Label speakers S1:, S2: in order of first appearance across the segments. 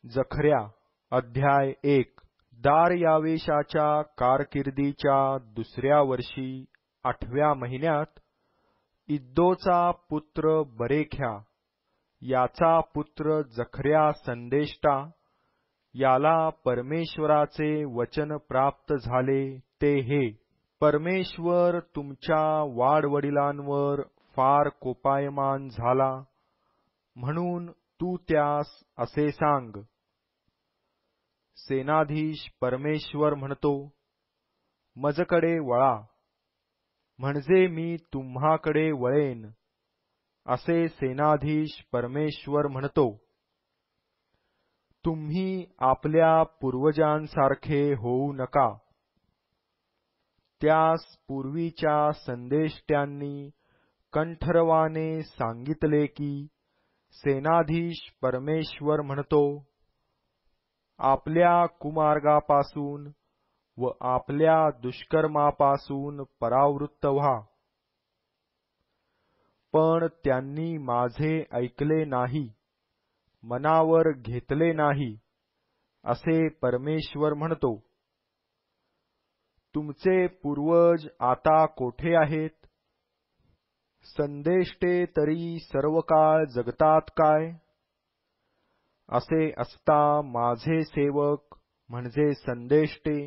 S1: जखर्या अध्याय 1। दार्यावेशाच्या कारकिर्दीच्या दुसऱ्या वर्षी 8व्या महिन्यात इद्दोचा पुत्र बरेख्या याचा पुत्र जखर्या संदेष्टा याला परमेश्वराचे वचन प्राप्त झाले ते हे, परमेश्वर तुमच्या वाडवडिलांवर फार कोपायमान झाला, म्हणून तू त्यास असे सांग, सेनाधीश परमेश्वर म्हणतो, मजकडे वळा, म्हणजे मी तुम्हाकडे वळेन, असे सेनाधीश परमेश्वर म्हणतो. तुम्ही आपल्या पूर्वजांसारखे होऊ नका. त्यास पूर्वीच्या संदेष्ट्यांनी कंठरवाने सांगितले की, सेनाधीश परमेश्वर म्हणतो, आपल्या कुमार्गापासून व आपल्या दुष्कर्मापासून परावृत्त व्हा. पण त्यांनी माझे ऐकले नाही, मनावर घेतले नाही, असे परमेश्वर म्हणतो. तुमचे पूर्वज आता कोठे आहेत? संदेष्टे तरी सर्व काळ जगतात काय? असे असता माझे सेवक म्हणजे संदेष्टे,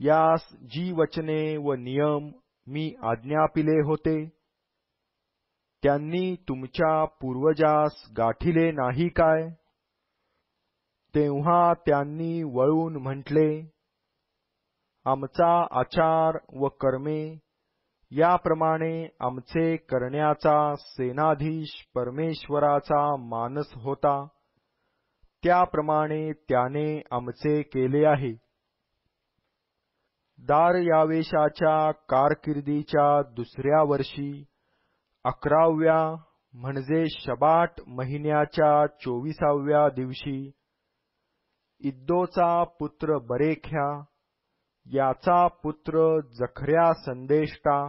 S1: यास जी वचने व नियम मी आज्ञापिले होते, त्यांनी तुमच्या पूर्वजास गाठिले नाही काय? तेव्हा त्यांनी वळून म्हटले, आमचा आचार व कर्मे याप्रमाणे आमचे करण्याचा सेनाधीश परमेश्वराचा मानस होता, त्याप्रमाणे त्याने आमचे केले आहे. दार्यावेशाच्या कारकिर्दीच्या दुसऱ्या वर्षी 11व्या म्हणजे शबाट महिन्याच्या 24व्या दिवशी इद्दोचा पुत्र बरेख्या याचा पुत्र जखर्या संदेष्टा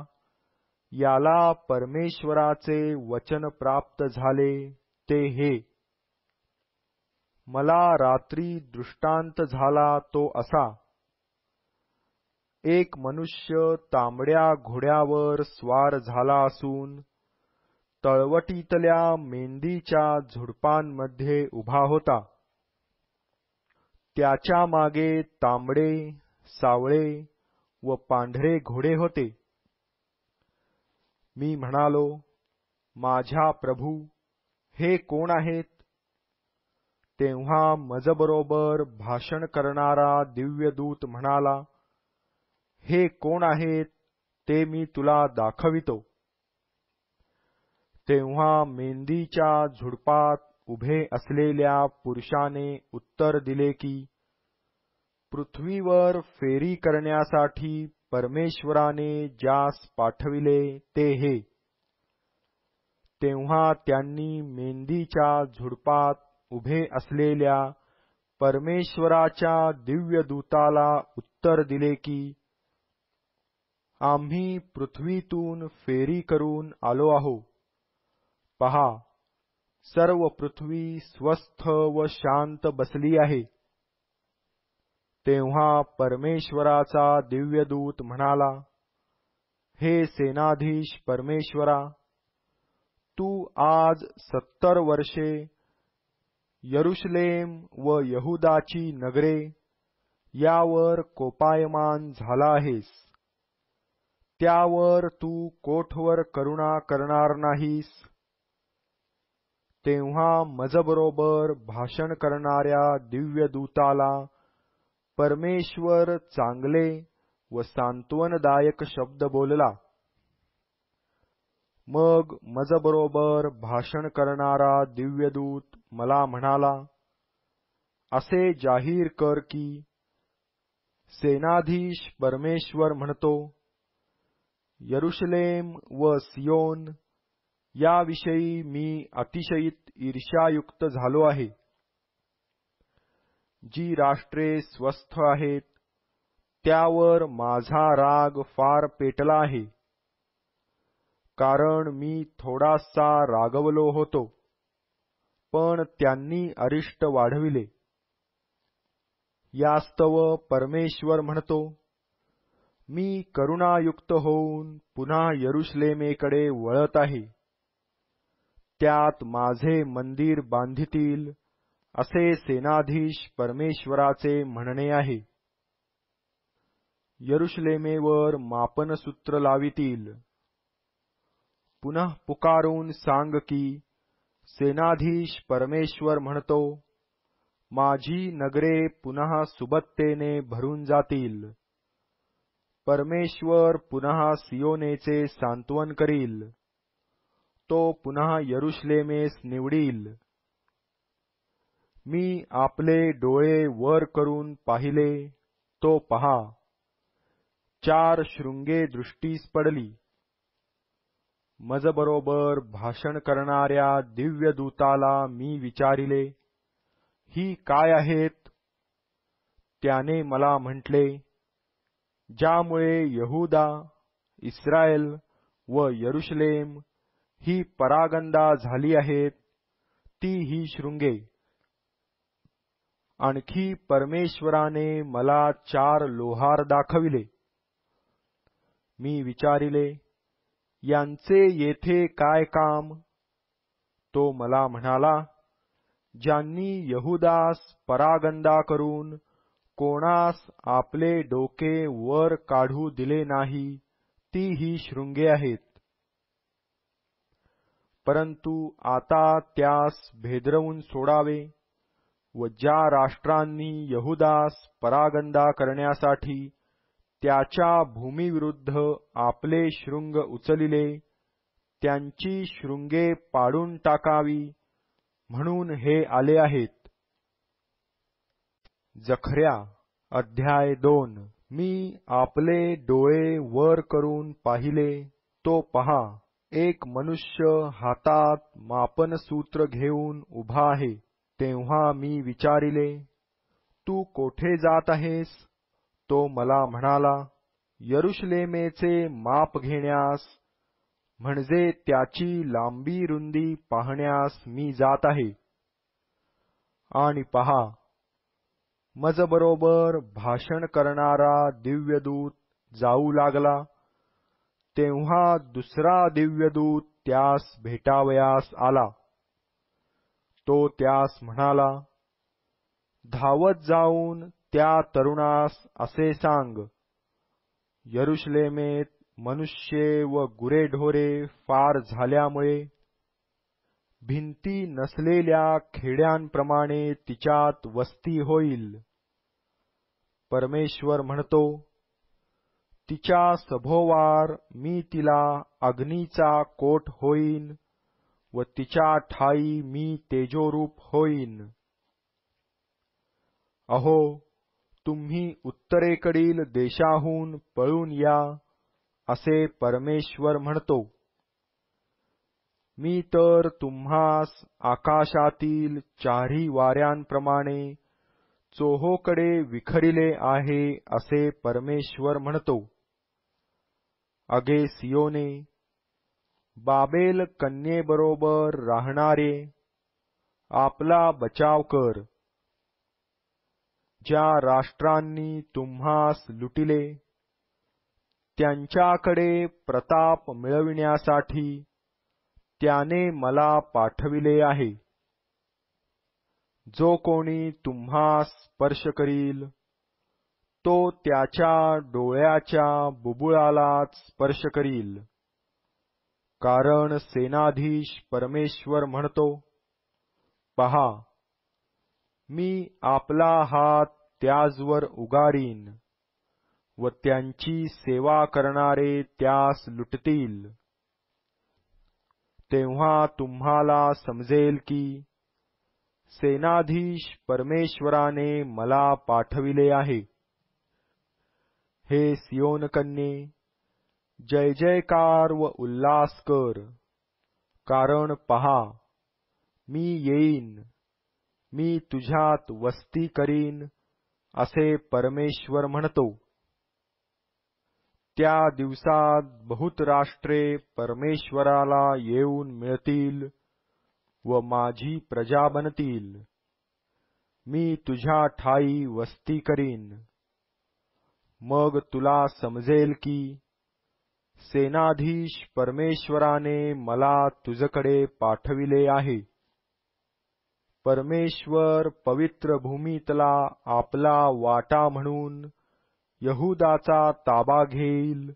S1: याला परमेश्वराचे वचन प्राप्त झाले ते हे, मला रात्री दृष्टांत झाला तो असा, एक मनुष्य तांबड्या घोड्यावर स्वार झाला असून तळवटीतल्या मेंदीच्या झुडपांमध्ये उभा होता. त्याच्या मागे तांबडे, सावळे व पांढरे घोडे होते. मी म्हणालो, माझ्या प्रभू, हे कोण आहेत? तेव्हा मजबरोबर भाषण करणारा दिव्यदूत म्हणाला, हे कोण आहेत ते मी तुला दाखवितो. तेव्हा मेंदीच्या झुडपात उभे असलेल्या पुरुषाने उत्तर दिले की, पृथ्वीवर फेरी करण्यासाठी परमेश्वराने ज्यास पाठविले ते हे. तेव्हा त्यांनी मेंदीच्या झुडपात उभे असलेल्या परमेश्वराच्या दिव्यदूताला उत्तर दिले की, आम्ही पृथ्वीतून फेरी करून आलो आहो. पहा, सर्व पृथ्वी स्वस्थ व शांत बसली आहे. तेव्हा परमेश्वराचा दिव्यदूत म्हणाला, हे सेनाधीश परमेश्वरा, तू आज 70 वर्षे यरुशलेम व यहुदाची नगरे यावर कोपायमान झाला आहेस. त्यावर तू कोठवर करुणा करणार नाहीस. तेव्हा मजबरोबर भाषण करणाऱ्या दिव्यदूताला परमेश्वर चांगले व सांत्वनदायक शब्द बोलला. मग मजबरोबर भाषण करणारा दिव्यदूत मला म्हणाला, असे जाहीर कर की, सेनाधीश परमेश्वर म्हणतो, यरुशलेम व सियोन याविषयी मी अतिशयित ईर्ष्यायुक्त झालो आहे. जी राष्ट्रे स्वस्थ आहेत त्यावर माझा राग फार पेटला आहे, कारण मी थोडासा रागवलो होतो, पण त्यांनी अरिष्ट वाढविले. यास्तव परमेश्वर म्हणतो, मी करुणायुक्त होऊन पुन्हा यरुशलेमेकडे वळत आहे. त्यात माझे मंदिर बांधितील असे सेनाधीश परमेश्वराचे म्हणणे आहे. यरुशलेमेवर मापनसूत्र लावितील. पुन्हा पुकारून सांग की सेनाधीश परमेश्वर म्हणतो, माझी नगरे पुन्हा सुबत्तेने भरून जातील. परमेश्वर पुन्हा सियोनेचे सांत्वन करील. तो पुन्हा यरुशलेमेस निवडील. मी आपले डोळे वर करून पाहिले, तो पहा, 4 शृंगे दृष्टीस पडली. मजबरोबर भाषण करणाऱ्या दिव्यदूताला मी विचारिले, ही काय आहेत? त्याने मला म्हटले, ज्यामुळे यहूदा, इस्रायल व यरुशलेम ही परागंदा झाली आहेत, ती ही शृंगे. आणखी परमेश्वराने मला 4 लोहार दाखविले. मी विचारिले, यांचे येथे काय काम? तो मला म्हणाला, ज्यांनी यहूदास परागंदा करून कोणास आपले डोके वर काढू दिले नाही, ती ही शृंगे आहेत. परंतु आता त्यास भेदरवून सोडावे व ज्या राष्ट्रांनी यहूदास परागंदा करण्यासाठी त्याच्या भूमीविरुद्ध आपले शृंग उचलिले, त्यांची शृंगे पाडून टाकावी म्हणून हे आले आहेत. जखर्या अध्याय 2. मी आपले डोळे वर करून पाहिले, तो पहा, एक मनुष्य हातात मापनसूत्र घेऊन उभा आहे. तेव्हा मी विचारिले, तू कोठे जात आहेस? तो मला म्हणाला, यरुशलेमेचे माप घेण्यास, म्हणजे त्याची लांबी रुंदी पाहण्यास मी जात आहे. आणि पहा, मजबरोबर भाषण करणारा दिव्यदूत जाऊ लागला. तेव्हा दुसरा दिव्यदूत त्यास भेटावयास आला. तो त्यास म्हणाला, धावत जाऊन त्या तरुणास असे सांग, यरुशलेमेत मनुष्ये व गुरेढोरे फार झाल्यामुळे भिंती नसलेल्या खेड्यांप्रमाणे तिच्यात वस्ती होईल. परमेश्वर म्हणतो, तिच्या सभोवार मी तिला अग्नीचा कोट होईन व तिच्या ठाई मी तेजोरूप होईन. अहो, तुम्ही उत्तरेकडील देशाहून पळून या, असे परमेश्वर म्हणतो. मी तर तुम्हास आकाशातील चारी वाऱ्यांप्रमाणे चोहोकडे विखरिले आहे, असे परमेश्वर म्हणतो. अगे सियोने, बाबेल कन्येबरोबर राहणारे, आपला बचाव कर. ज्या राष्ट्रांनी तुम्हास लुटिले, त्यांच्याकडे प्रताप मिळविण्यासाठी त्याने मला पाठविले आहे. जो कोणी तुम्हास स्पर्श करील, तो त्याच्या डोळ्याच्या बुबुळालाच स्पर्श करील. कारण सेनाधीश परमेश्वर म्हणतो, पहा, मी आपला हात त्याजवर उगारीन व त्यांची सेवा करणारे त्यास लुटतील. तेव्हा तुम्हाला समजेल की सेनाधीश परमेश्वराने मला पाठविले आहे. हे सियोन कन्ये, जय जयकार व उल्हास कर, कारण पहा, मी येईन, मी तुझ्यात वस्ती करीन, असे परमेश्वर म्हणतो. त्या दिवसात बहुत राष्ट्रे परमेश्वराला येऊन मिळतील व माझी प्रजा बनतील. मी तुझ्या ठाई वस्ती करीन. मग तुला समजेल की सेनाधीश परमेश्वराने मला तुझकडे पाठविले आहे. परमेश्वर पवित्र भूमीतला आपला वाटा म्हणून यहूदाचा ताबा घेईल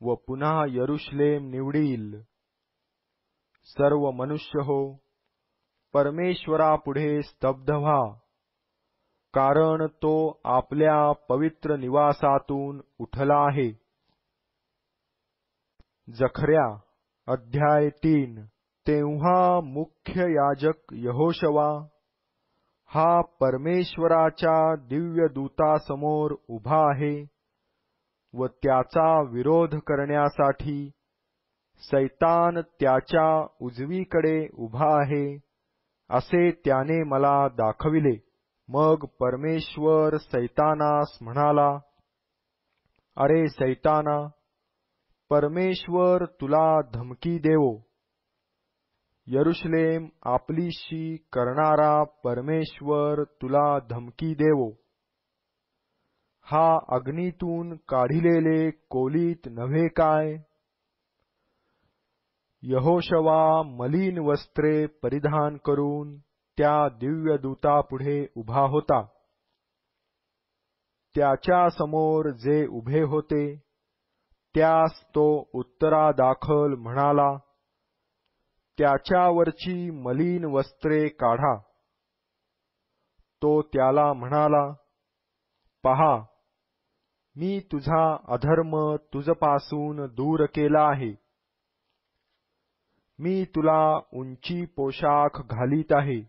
S1: व पुन्हा यरुशलेम निवडील. सर्व मनुष्य हो, परमेश्वरापुढे स्तब्ध व्हा, कारण तो आपल्या पवित्र निवासातून उठला आहे. जखर्या अध्याय 3. तेव्हा मुख्य याजक यहोशवा हा परमेश्वराच्या दिव्य दूतासमोर उभा आहे व त्याचा विरोध करण्यासाठी सैतान त्याच्या उजवीकडे उभा आहे असे त्याने मला दाखविले. मग परमेश्वर सैतानास म्हणाला, अरे सैताना, परमेश्वर तुला धमकी देवो. यरुशलेम आपलीशी करणारा परमेश्वर तुला धमकी देवो. हा अग्नीतून काढिलेले कोलीत नव्हे काय? यहोशवा मलिन वस्त्रे परिधान करून त्या दिव्य दूतापुढे उभा होता. त्याच्या समोर जे उभे होते त्यास तो उत्तरादाखल म्हणाला, त्याच्यावरची मलिन वस्त्रे काढा. तो त्याला म्हणाला, पहा, मी तुझा अधर्म तुझपासून दूर केला आहे. मी तुला उंची पोशाख घालीत आहे.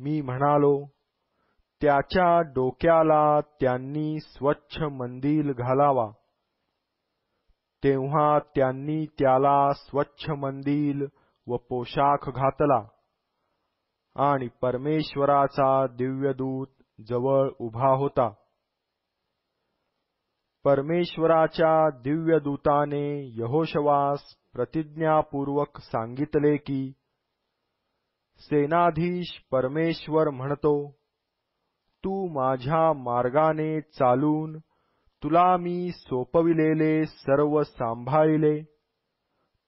S1: मी म्हणालो, त्याच्या डोक्याला त्यांनी स्वच्छ मंदिल घालावा. तेव्हा त्यांनी त्याला स्वच्छ मंदिल व पोशाख घातला आणि परमेश्वराचा दिव्यदूत जवळ उभा होता. परमेश्वराच्या दिव्यदूताने यहोशवास प्रतिज्ञापूर्वक सांगितले की, सेनाधीश परमेश्वर म्हणतो, तू माझ्या मार्गाने चालून तुला मी सोपविलेले सर्व सांभाळिले,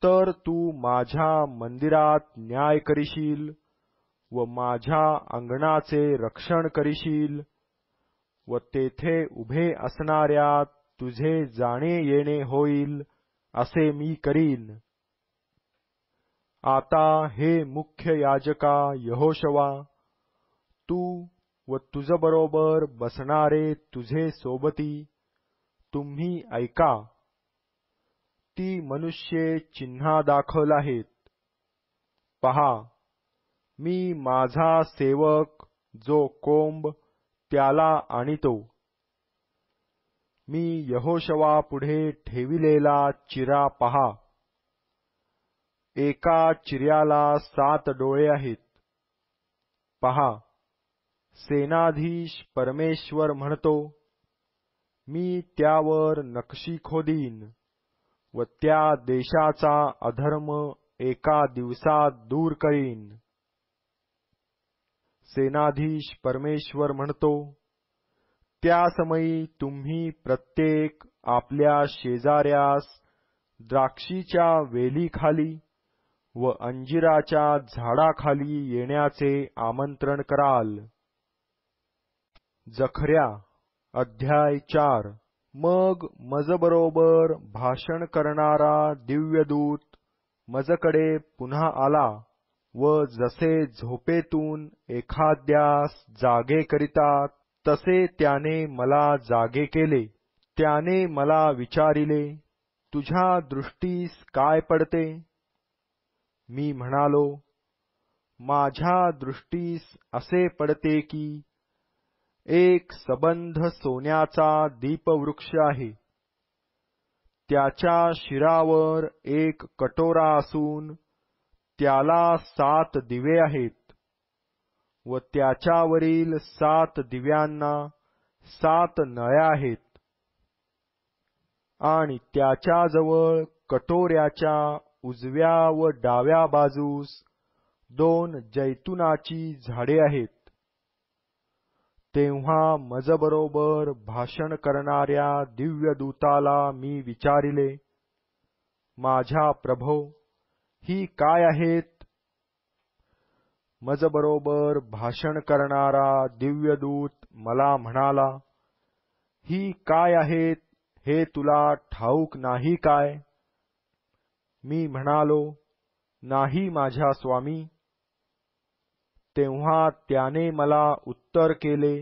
S1: तर तू माझ्या मंदिरात न्याय करीशील व माझ्या अंगणाचे रक्षण करीशील व तेथे उभे असणाऱ्या तुझे जाणे येणे होईल असे मी करीन. आता हे मुख्य याजका यहोशवा, तू व तुझबरोबर बसणारे तुझे सोबती तुम्ही ऐका. ती मनुष्ये चिन्हादाखल आहेत. पहा, मी माझा सेवक जो कोंब त्याला आणितो. मी यहोशवापुढे ठेविलेला चिरा पहा. एका चिऱ्याला 7 डोळे आहेत. पहा, सेनाधीश परमेश्वर म्हणतो, मी त्यावर नक्षी खोदीन व त्या देशाचा अधर्म एका दिवसात दूर करीन. सेनाधीश परमेश्वर म्हणतो, त्या समयी तुम्ही प्रत्येक आपल्या शेजाऱ्यास द्राक्षीच्या वेलीखाली व अंजिराच्या झाडाखाली येण्याचे आमंत्रण कराल. जखर्या अध्याय 4. मग मजबरोबर भाषण करणारा दिव्यदूत मजकडे पुन्हा आला व जसे झोपेतून एखाद्यास जागे करितात तसे त्याने मला जागे केले. त्याने मला विचारिले, तुझ्या दृष्टीस काय पडते? मी म्हणालो, माझ्या दृष्टीस असे पडते की एक सबंध सोन्याचा दीपवृक्ष आहे. त्याच्या शिरावर एक कटोरा असून त्याला 7 दिवे आहेत व त्याच्यावरील 7 दिव्यांना 7 नळ्या आहेत. आणि त्याच्याजवळ कटोऱ्याच्या उजव्या व डाव्या बाजूस 2 जैतुनाची झाडे आहेत. तेव्हा मजबरोबर भाषण करणाऱ्या दिव्य दूताला मी विचारिले, माझ्या प्रभो, ही काय आहेत? मजबरोबर भाषण करणारा दिव्यदूत मला म्हणाला, ही काय आहेत हे तुला ठाऊक नाही काय? मी म्हणालो, नाही माझ्या स्वामी. तेव्हा त्याने मला उत्तर केले,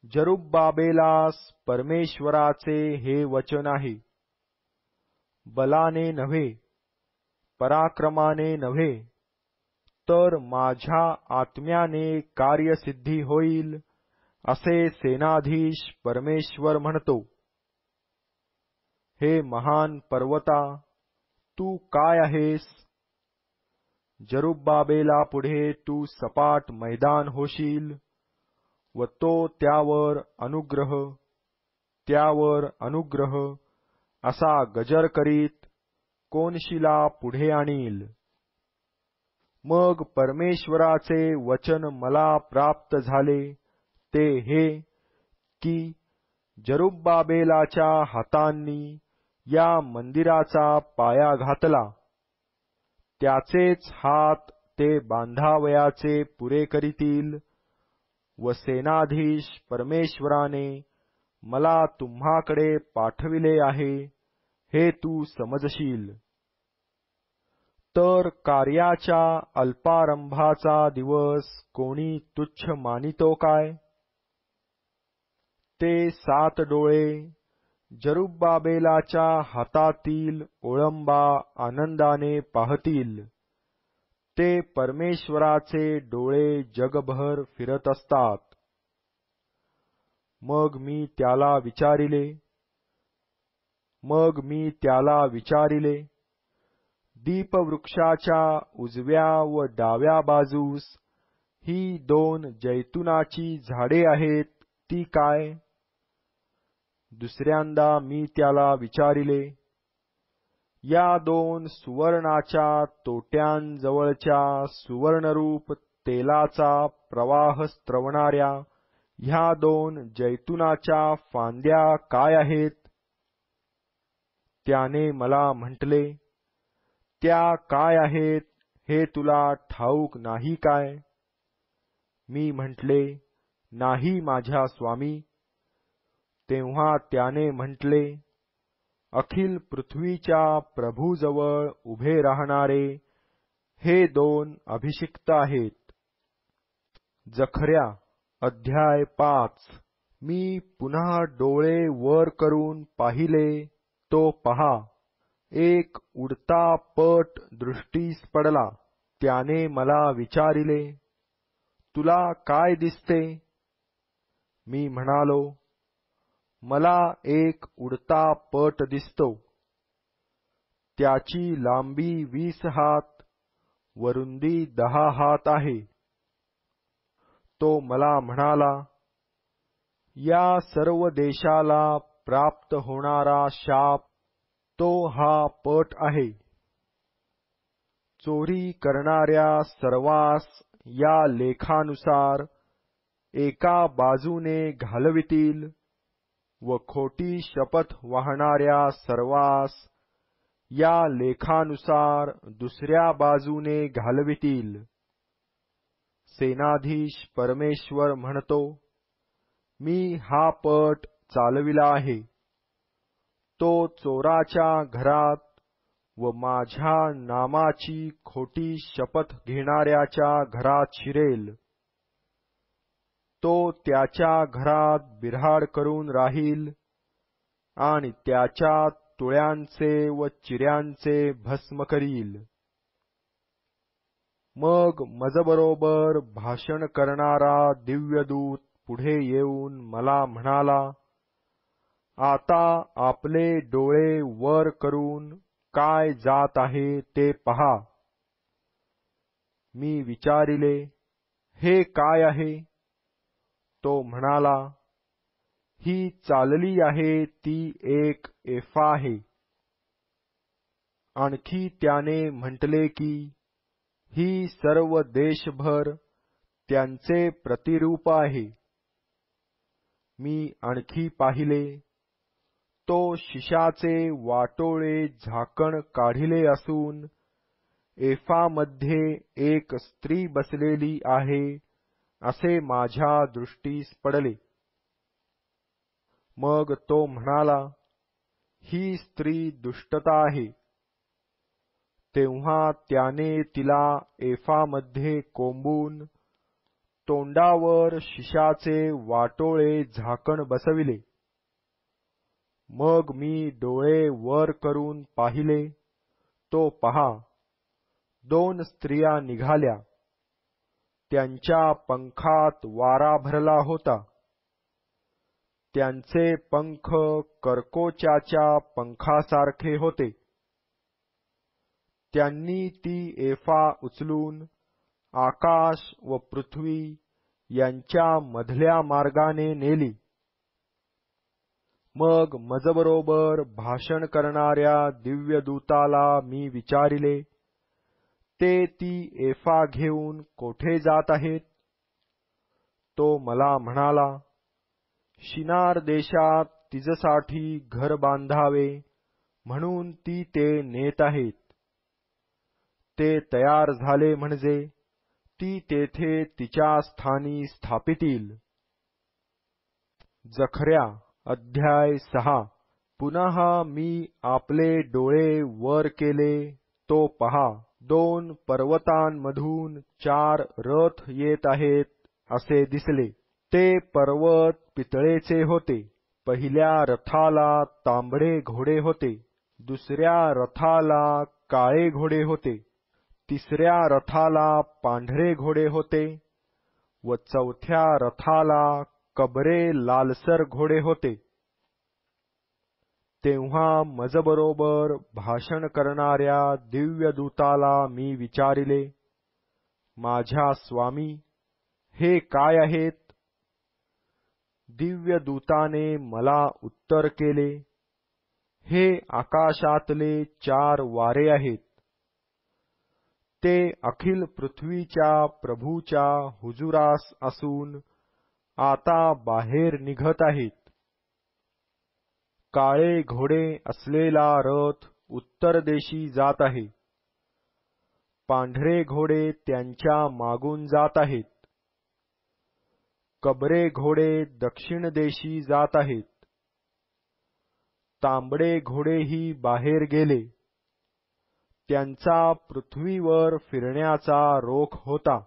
S1: जरुब्बाबेलास परमेश्वराचे हे वचन आहे, बलाने नव्हे, पराक्रमाने नव्हे, तर माझ्या आत्म्याने कार्यसिद्धी होईल, असे सेनाधीश परमेश्वर म्हणतो. हे महान पर्वता, तू काय आहेस? जरुब्बाबेला पुढे तू सपाट मैदान होशील व तो त्यावर अनुग्रह असा गजर करीत कोनशिला पुढे आणील. मग परमेश्वराचे वचन मला प्राप्त झाले ते हे की जरुब्बाबेलाच्या हातांनी या मंदिराचा पाया घातला, त्याचेच हात ते बांधावयाचे पुरे करीतील व सेनाधीश परमेश्वराने मला तुम्हाकडे पाठविले आहे हे तू समजशील. तर कार्याच्या अल्पारंभाचा दिवस कोणी तुच्छ मानितो काय? ते 7 डोळे जरुब्बाबेलाच्या हातातील ओळंबा आनंदाने पाहतील. ते परमेश्वराचे डोळे जगभर फिरत असतात. मग मी त्याला विचारिले, दीपवृक्षाच्या उजव्या व डाव्या बाजूस ही 2 जैतुनाची झाडे आहेत ती काय? दुसऱ्यांदा मी त्याला विचारिले, या 2 सुवर्णाच्या तोट्यांजवळच्या सुवर्णरूप तेलाचा प्रवाह स्त्रवणाऱ्या ह्या 2 जैतुनाच्या फांद्या काय आहेत? त्याने मला म्हटले, त्या काय आहेत हे तुला ठाऊक नाही काय? मी म्हटले, नाही माझ्या स्वामी. तेव्हा त्याने म्हटले, अखिल पृथ्वीच्या प्रभूजवळ उभे राहणारे हे 2 अभिषिक्त आहेत. जखर्या अध्याय 5. मी पुन्हा डोळे वर करून पाहिले तो पहा, एक उडता पट दृष्टीस पडला. त्याने मला विचारिले, तुला काय दिसते? मी म्हणालो, मला एक उडता पट दिसतो. त्याची लांबी 20 हात व रुंदी 10 हात आहे. तो मला म्हणाला, या सर्व देशाला प्राप्त होणारा शाप तो हा पट आहे. चोरी करणाऱ्या सर्वांस या लेखानुसार एका बाजूने घालवितील व खोटी शपथ वाहणाऱ्या सर्वांस या लेखानुसार दुसऱ्या बाजूने घालवितील. सेनाधीश परमेश्वर म्हणतो, मी हा पट चालविला आहे. तो चोराच्या घरात व माझ्या नामाची खोटी शपथ घेणाऱ्याच्या घरात शिरेल. तो त्याच्या घरात बिऱ्हाड करून राहील आणि त्याच्या तुळ्यांचे व चिऱ्यांचे भस्म करील. मग मजबरोबर भाषण करणारा दिव्यदूत पुढे येऊन मला म्हणाला, आता आपले डोळे वर करून काय जात आहे ते पहा. मी विचारिले, हे काय आहे? तो म्हणाला, ही चालली आहे ती एक एफा आहे. आणखी त्याने म्हटले की ही सर्व देशभर त्यांचे प्रतिरूप आहे. मी आणखी पाहिले, तो शिशाचे वाटोळे झाकण काढिले असून एफामध्ये एक स्त्री बसलेली आहे असे माझ्या दृष्टीस पडले. मग तो म्हणाला, ही स्त्री दुष्टता आहे. तेव्हा त्याने तिला एफामध्ये कोंबून तोंडावर शिशाचे वाटोळे झाकण बसविले. मग मी डोळे वर करून पाहिले, तो पहा, 2 स्त्रिया निघाल्या. त्यांच्या पंखात वारा भरला होता. त्यांचे पंख करकोचाच्या पंखासारखे होते. त्यांनी ती एफा उचलून आकाश व पृथ्वी यांच्या मधल्या मार्गाने नेली. मग मजबरोबर भाषण करणाऱ्या दिव्यदूताला मी विचारिले, ते ती एफा घेऊन कोठे जात आहेत? तो मला म्हणाला, शिनार देशात तिच्यासाठी घर बांधावे म्हणून ती ते नेत आहेत. ते तयार झाले म्हणजे ती तेथे तिच्या स्थानी स्थापितील. जखर्या अध्याय 6. पुनः मी आपले डोळे वर केले, तो पहा, 2 पर्वतांमधून 4 रथ येत आहेत असे दिसले. ते पर्वत पितळेचे होते. पहिल्या रथाला तांबडे घोडे होते, दुसऱ्या रथाला काळे घोडे होते, तिसऱ्या रथाला पांढरे घोडे होते व चौथ्या रथाला कबरे लालसर घोडे होते. तेव्हा मजबरोबर भाषण करणाऱ्या दिव्यदूताला मी विचारिले, माझ्या स्वामी, हे काय आहेत? दिव्यदूताने मला उत्तर केले, हे आकाशातले 4 वारे आहेत. ते अखिल पृथ्वीच्या प्रभूच्या हुजुरास असून आता बाहेर निघत आहेत. काळे घोडे असलेला रथ उत्तर देशी जात आहे. पांढरे घोडे त्यांच्या मागून जात आहेत. कबरे घोडे दक्षिण देशी जात आहेत. तांबडे घोडेही बाहेर गेले. त्यांचा पृथ्वीवर फिरण्याचा रोख होता.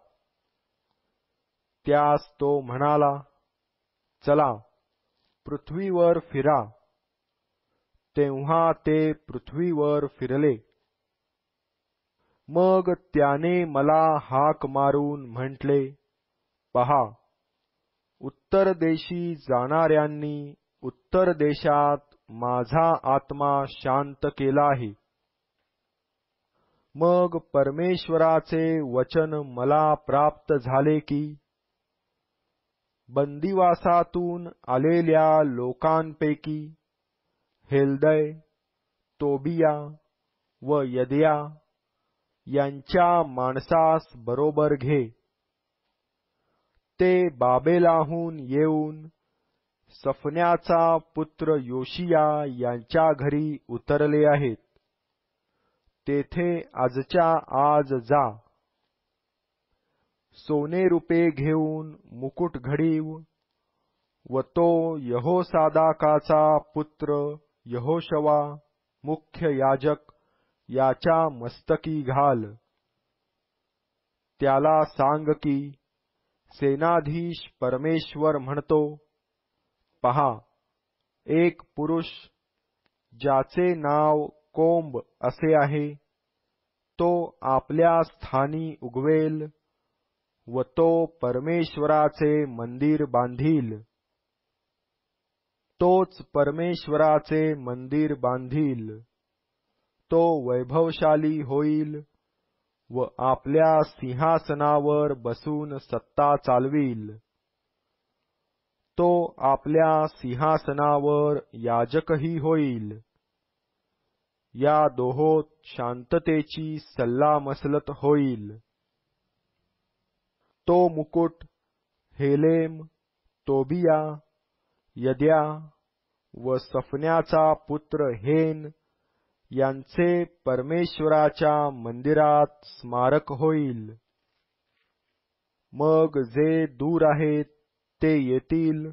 S1: त्यास तो म्हणाला, चला, पृथ्वीवर फिरा. तेव्हा ते पृथ्वीवर फिरले. मग त्याने मला हाक मारून म्हटले, पहा, उत्तर देशी जाणाऱ्यांनी उत्तर देशात माझा आत्मा शांत केला आहे. मग परमेश्वराचे वचन मला प्राप्त झाले की, बंदिवासातून आलेल्या लोकांपैकी हेल्दै, तोबिया व यदया यांच्या माणसास बरोबर घे. ते बाबेलाहून येऊन सफन्याचा पुत्र योशिया यांच्या घरी उतरले आहेत. तेथे आजच्या आज जा. सोने रुपे घेऊन मुकुट घडीव व तो यहोसादाकाचा पुत्र यहोशवा मुख्य याजक याच्या मस्तकी घाल. त्याला सांग की, सेनाधीश परमेश्वर म्हणतो, पहा, एक पुरुष ज्याचे नाव कोंब असे आहे, तो आपल्या स्थानी उगवेल व तो परमेश्वराचे मंदिर बांधील. तोच परमेश्वराचे मंदिर बांधील. तो वैभवशाली होईल व आपल्या सिंहासनावर बसून सत्ता चालवील. तो आपल्या सिंहासनावर याजकही होईल. या दोहोत शांततेची सल्लामसलत होईल. तो मुकुट हेलेम, तोबिया, यद्या व सफन्याचा पुत्र हेन यांचे परमेश्वराच्या मंदिरात स्मारक होईल. मग जे दूर आहेत ते येतील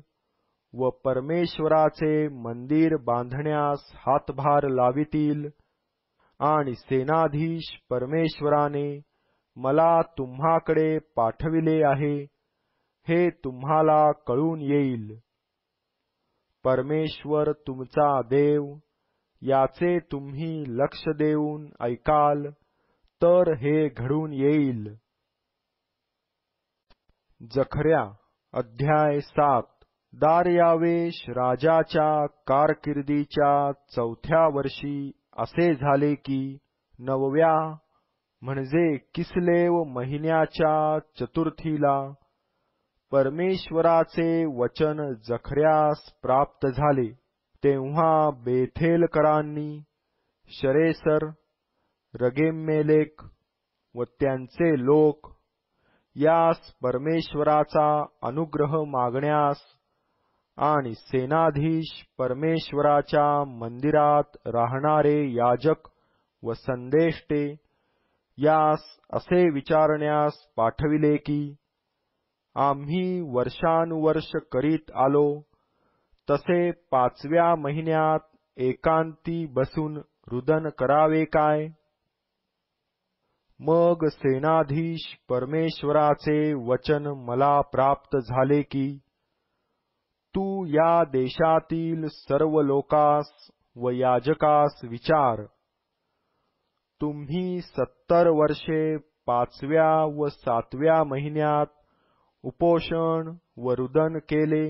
S1: व परमेश्वराचे मंदिर बांधण्यास हातभार लावितील, आणि सेनाधीश परमेश्वराने मला तुम्हाकडे पाठविले आहे हे तुम्हाला कळून येईल. परमेश्वर तुमचा देव याचे तुम्ही लक्ष देऊन ऐकाल तर हे घडून येईल. जखर्या अध्याय 7. दार्यावेश राजाच्या कारकिर्दीच्या 4थ्या वर्षी असे झाले की 9व्या म्हणजे किसलेव महिन्याच्या चतुर्थीला परमेश्वराचे वचन जखर्यास प्राप्त झाले. तेव्हा बेथेलकरांनी शरेसर, रगेम्मेलेक व त्यांचे लोक यास परमेश्वराचा अनुग्रह मागण्यास आणि सेनाधीश परमेश्वराच्या मंदिरात राहणारे याजक व संदेष्टे यास असे विचारण्यास पाठविले की आम्ही वर्षानुवर्ष करीत आलो तसे 5व्या महिन्यात एकांती बसून रुदन करावे काय? मग सेनाधीश परमेश्वराचे वचन मला प्राप्त झाले की तू या देशातील सर्व लोकास व याजकास विचार, तुम्ही 70 वर्षे 5व्या व 7व्या महिन्यात उपोषण व रुदन केले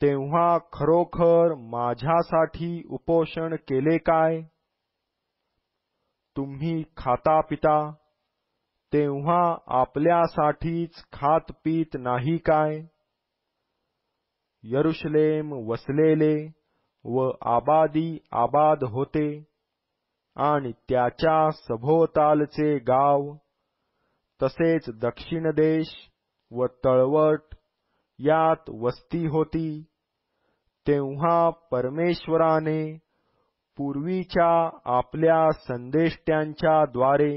S1: तेव्हा खरोखर माझ्यासाठी उपोषण केले काय? तुम्ही खाता पिता तेव्हा आपल्यासाठीच खात पीत नाही काय? यरुशलेम वसलेले व आबादी आबाद होते आणि त्याच्या सभोवतालचे गाव तसेच दक्षिण देश व तळवट यात वस्ती होती. तेव्हा परमेश्वराने पूर्वीच्या आपल्या संदेष्ट्यांच्या द्वारे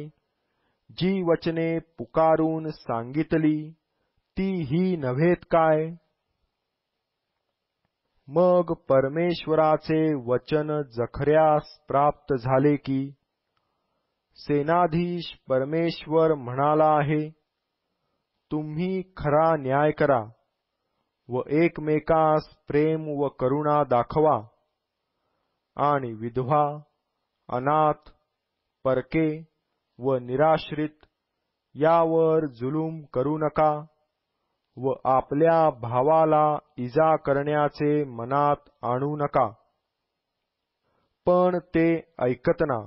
S1: जी वचने पुकारून सांगितली ती ही नव्हेत काय? मग परमेश्वराचे वचन जखर्यास प्राप्त झाले की सेनाधीश परमेश्वर म्हणाला आहे, तुम्ही खरा न्याय करा व एकमेकास प्रेम व करुणा दाखवा आणि विधवा, अनाथ, परके व निराश्रित यावर जुलूम करू नका व आपल्या भावाला इजा करण्याचे मनात आणू नका. पण ते ऐकतना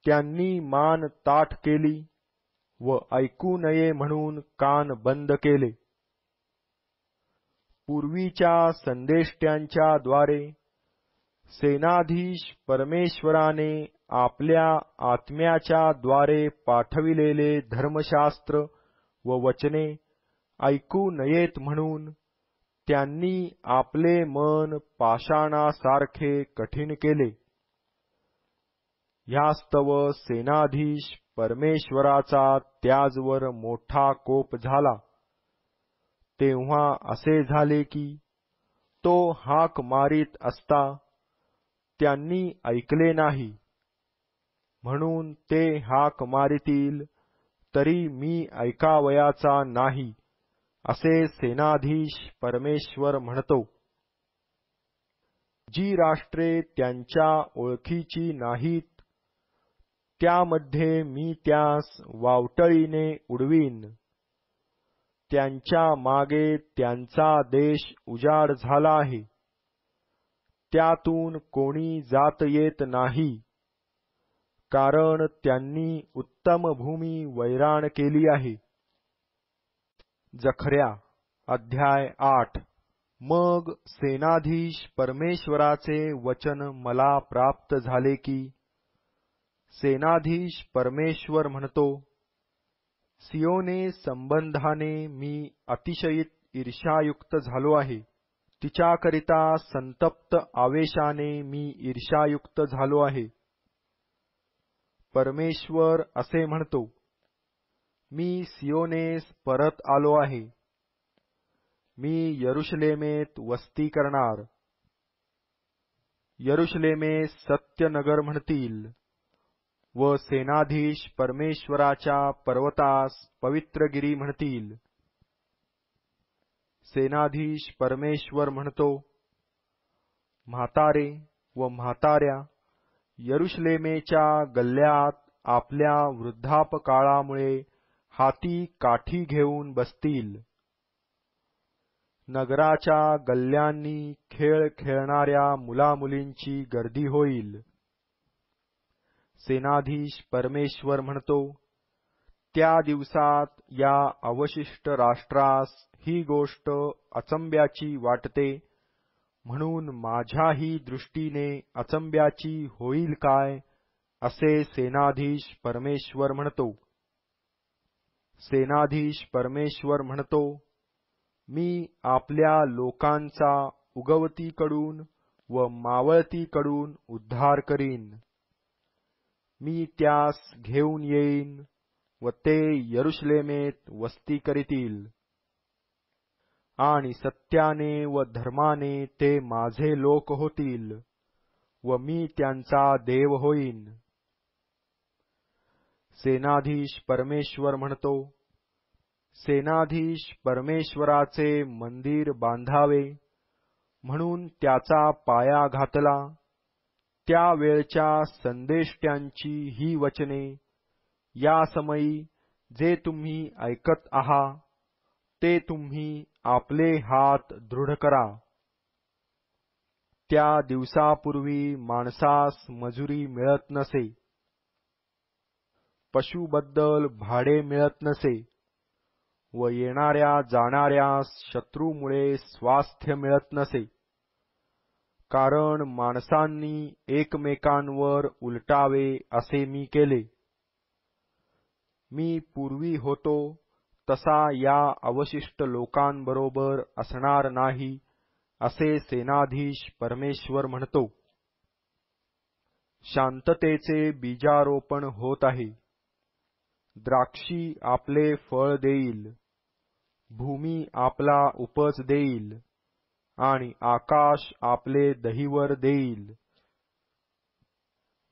S1: त्यांनी मान ताठ केली व ऐकू नये म्हणून कान बंद केले. पूर्वीच्या संदेष्ट्यांच्या द्वारे सेनाधीश परमेश्वराने आपल्या आत्म्याच्या द्वारे पाठविलेले धर्मशास्त्र व वचने ऐकू नयेत म्हणून त्यांनी आपले मन पाषाणासारखे कठीण केले. ह्यास्तव सेनाधीश परमेश्वराचा त्याजवर मोठा कोप झाला. तेव्हा असे झाले की तो हाक मारीत असता त्यांनी ऐकले नाही, म्हणून ते हाक मारितील तरी मी ऐकावयाचा नाही असे सेनाधीश परमेश्वर म्हणतो. जी राष्ट्रे त्यांच्या ओळखीची नाहीत त्यामध्ये मी त्यास वावटळीने उडवीन. त्यांच्या मागे त्यांचा देश उजाड झाला आहे, त्यातून कोणी जात येत नाही, कारण त्यांनी उत्तम भूमी वैराण केली आहे. जखर्या अध्याय 8. मग सेनाधीश परमेश्वराचे वचन मला प्राप्त झाले की सेनाधीश परमेश्वर म्हणतो, सियोने संबंधाने मी अतिशयित ईर्ष्यायुक्त झालो आहे. तिच्याकरिता संतप्त आवेशाने मी ईर्ष्यायुक्त झालो आहे. परमेश्वर असे म्हणतो, मी सियोनेस परत आलो आहे. मी यरुशलेमेत वस्ती करणार. यरुशलेमेस सत्यनगर म्हणतील व सेनाधीश परमेश्वराच्या पर्वतास पवित्रगिरी म्हणतील. सेनाधीश परमेश्वर म्हणतो, म्हातारे व म्हाताऱ्या यरुशलेमेच्या गल्ल्यात आपल्या वृद्धापकाळामुळे हाती काठी घेऊन बसतील. नगराच्या गल्ल्यांनी खेळ खेळणाऱ्या मुलामुलींची गर्दी होईल. सेनाधीश परमेश्वर म्हणतो, त्या दिवसात या अवशिष्ट राष्ट्रास ही गोष्ट अचंब्याची वाटते, म्हणून माझ्याही दृष्टीने अचंब्याची होईल काय, असे सेनाधीश परमेश्वर म्हणतो. सेनाधीश परमेश्वर म्हणतो, मी आपल्या लोकांचा उगवतीकडून व मावळतीकडून उद्धार करीन. मी त्यास घेऊन येईन व ते यरुशलेमेत वस्ती करीतील. आणि सत्याने व धर्माने ते माझे लोक होतील व मी त्यांचा देव होईन. सेनाधीश परमेश्वर म्हणतो, सेनाधीश परमेश्वराचे मंदिर बांधावे म्हणून त्याचा पाया घातला. त्या वेळच्या संदेष्ट्यांची ही वचने या समयी जे तुम्ही ऐकत आहात ते तुम्ही आपले हात दृढ करा. त्या दिवसापूर्वी माणसास मजुरी मिळत नसे, पशुबद्दल भाडे मिळत नसे व येणाऱ्या जाणाऱ्यास शत्रूमुळे स्वास्थ्य मिळत नसे. कारण माणसांनी एकमेकांवर उलटावे असे मी केले. मी पूर्वी होतो तसा या अवशिष्ट लोकांबरोबर असणार नाही, असे सेनाधीश परमेश्वर म्हणतो. शांततेचे बीजारोपण होत आहे. द्राक्षी आपले फळ देईल, भूमी आपला उपज देईल आणि आकाश आपले दहिवर देईल.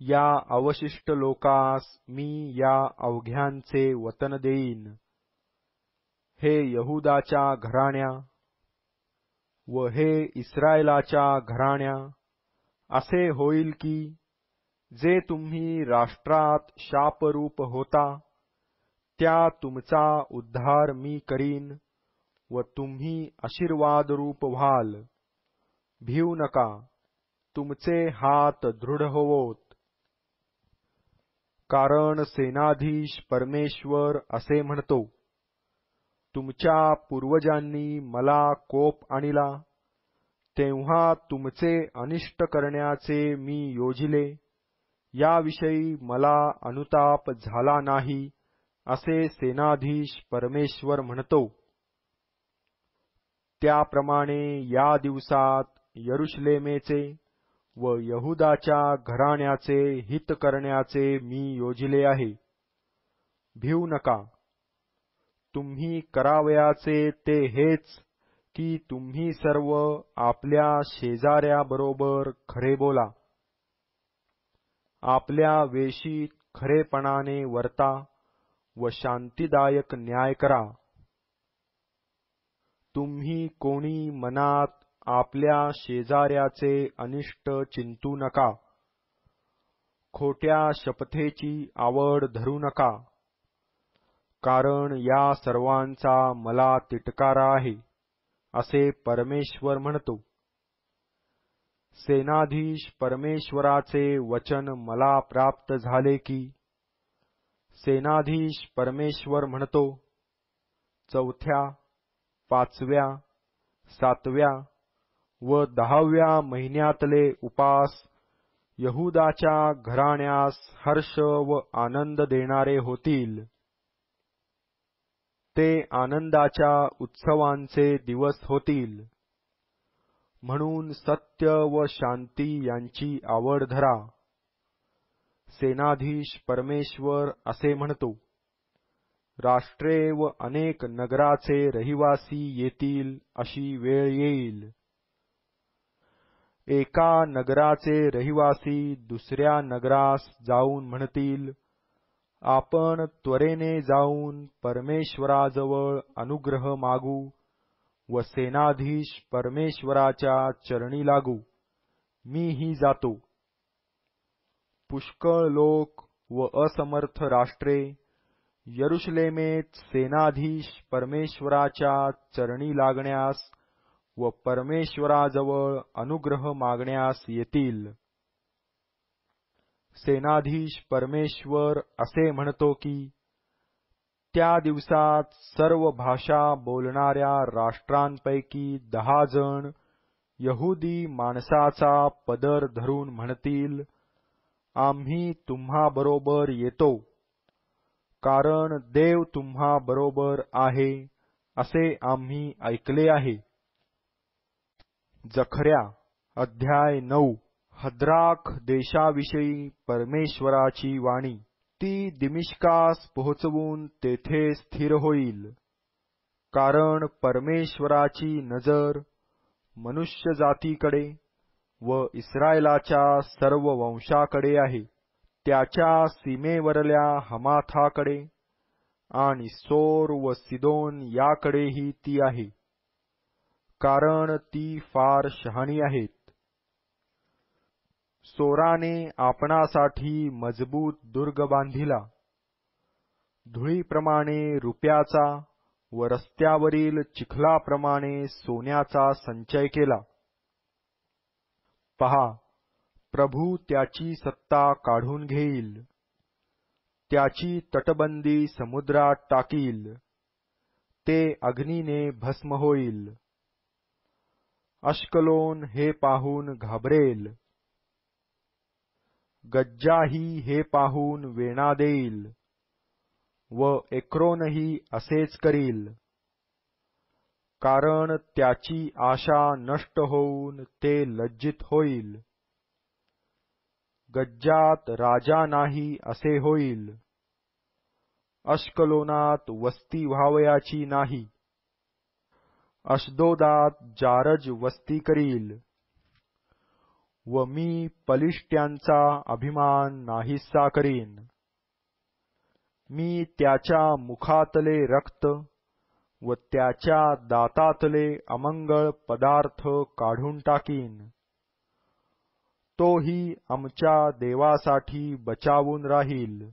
S1: या अवशिष्ट लोकास मी या अवघ्यांचे वतन देईन. हे यहूदाच्या घराण्या व हे इस्रायलाच्या घराण्या, असे होईल की जे तुम्ही राष्ट्रात शापरूप होता त्या तुमचा उद्धार मी करीन व तुम्ही आशीर्वादरूप व्हाल. भिऊ नका, तुमचे हात दृढ होवोत. कारण सेनाधीश परमेश्वर असे म्हणतो, तुमच्या पूर्वजांनी मला कोप आणला, तेव्हा तुमचे अनिष्ट करण्याचे मी योजिले, याविषयी मला अनुताप झाला नाही, असे सेनाधीश परमेश्वर म्हणतो. त्याप्रमाणे या दिवसात यरुशलेमेचे व यहूदाच्या घराण्याचे हित करण्याचे मी योजिले आहे. भिऊ नका. तुम्ही करावयाचे ते हेच की तुम्ही सर्व आपल्या शेजाऱ्याबरोबर खरे बोला. आपल्या वेशीत खरेपणाने वर्ता व शांतिदायक न्याय करा. तुम्ही कोणी मनात आपल्या शेजाऱ्याचे अनिष्ट चिंतू नका. खोट्या शपथेची आवड धरू नका. कारण या सर्वांचा मला तिटकारा आहे, असे परमेश्वर म्हणतो. सेनाधीश परमेश्वराचे वचन मला प्राप्त झाले की, सेनाधीश परमेश्वर म्हणतो, 4थ्या, 5व्या, 7व्या व 10व्या महिन्यातले उपास यहूदाच्या घराण्यास हर्ष व आनंद देणारे होतील. ते आनंदाच्या उत्सवांचे दिवस होतील. म्हणून सत्य व शांती यांची आवड धरा. सेनाधीश परमेश्वर असे म्हणतो, राष्ट्रे व अनेक नगराचे रहिवासी येतील अशी वेळ येईल. एका नगराचे रहिवासी दुसऱ्या नगरास जाऊन म्हणतील, आपण त्वरेने जाऊन परमेश्वराजवळ अनुग्रह मागू व सेनाधीश परमेश्वराच्या चरणी लागू. मीही जातो. पुष्कळ लोक व असमर्थ राष्ट्रे यरुशलेमेत सेनाधीश परमेश्वराच्या चरणी लागण्यास व परमेश्वराजवळ अनुग्रह मागण्यास येतील. सेनाधीश परमेश्वर असे म्हणतो की, त्या दिवसात सर्व भाषा बोलणाऱ्या राष्ट्रांपैकी 10 जण यहुदी माणसाचा पदर धरून म्हणतील, आम्ही तुम्हाबरोबर येतो, कारण देव तुम्हाबरोबर आहे असे आम्ही ऐकले आहे. जखर्या अध्याय 9. हद्राख देशाविषयी परमेश्वराची वाणी. ती दिमिश्कास पोहोचवून तेथे स्थिर होईल, कारण परमेश्वराची नजर मनुष्यजातीकडे व इस्रायलाच्या सर्व वंशाकडे आहे. त्याच्या सीमेवरल्या हमाथाकडे आणि सोर व सिदोन याकडेही ती आहे, कारण ती फार शहाणी आहेत. सोराने आपणासाठी मजबूत दुर्ग बांधिला, धुळीप्रमाणे रुप्याचा व रस्त्यावरील चिखलाप्रमाणे सोन्याचा संचय केला. पहा, प्रभू त्याची सत्ता काढून घेईल, त्याची तटबंदी समुद्रात टाकील, ते अग्नीने भस्म होईल. अश्कलोन हे पाहून घाबरेल, गज्जाही हे पाहून वेणा देईल व एक्रोनही असेच करील, कारण त्याची आशा नष्ट होऊन ते लज्जित होईल. गज्जात राजा नाही असे होईल, अश्कलोनात वस्ती व्हावयाची नाही. अशदोदात जारज वस्ती करील व मी पलिष्ट्यांचा अभिमान नाहीसा करीन. मी त्याच्या मुखातले रक्त व त्याच्या दातातले अमंगळ पदार्थ काढून टाकीन. तोही आमच्या देवासाठी बचावून राहील.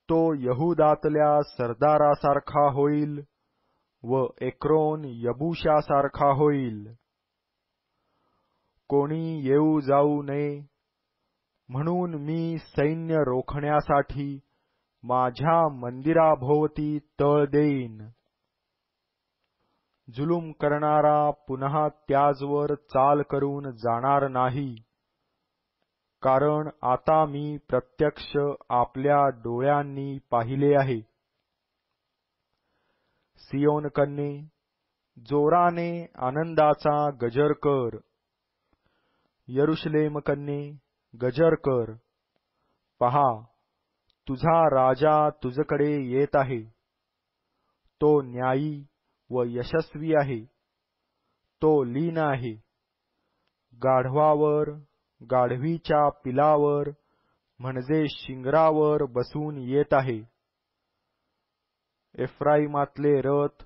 S1: तो यहुदातल्या सरदारासारखा होईल व एक्रोन यबूशासारखा होईल. कोणी येऊ जाऊ नये म्हणून मी सैन्य रोखण्यासाठी माझ्या मंदिराभोवती तळ देईन. जुलूम करणारा पुन्हा त्याजवर चाल करून जाणार नाही, कारण आता मी प्रत्यक्ष आपल्या डोळ्यांनी पाहिले आहे. सियोन कन्ये, जोराने आनंदाचा गजर कर. यरुशलेम कन्ये, गजर कर. पहा, तुझा राजा तुझकडे येत आहे. तो न्यायी व यशस्वी आहे. तो लीन आहे. गाढवावर, गाढवीच्या पिलावर म्हणजे शिंगरावर बसून येत आहे. एफ्राईमातले रथ,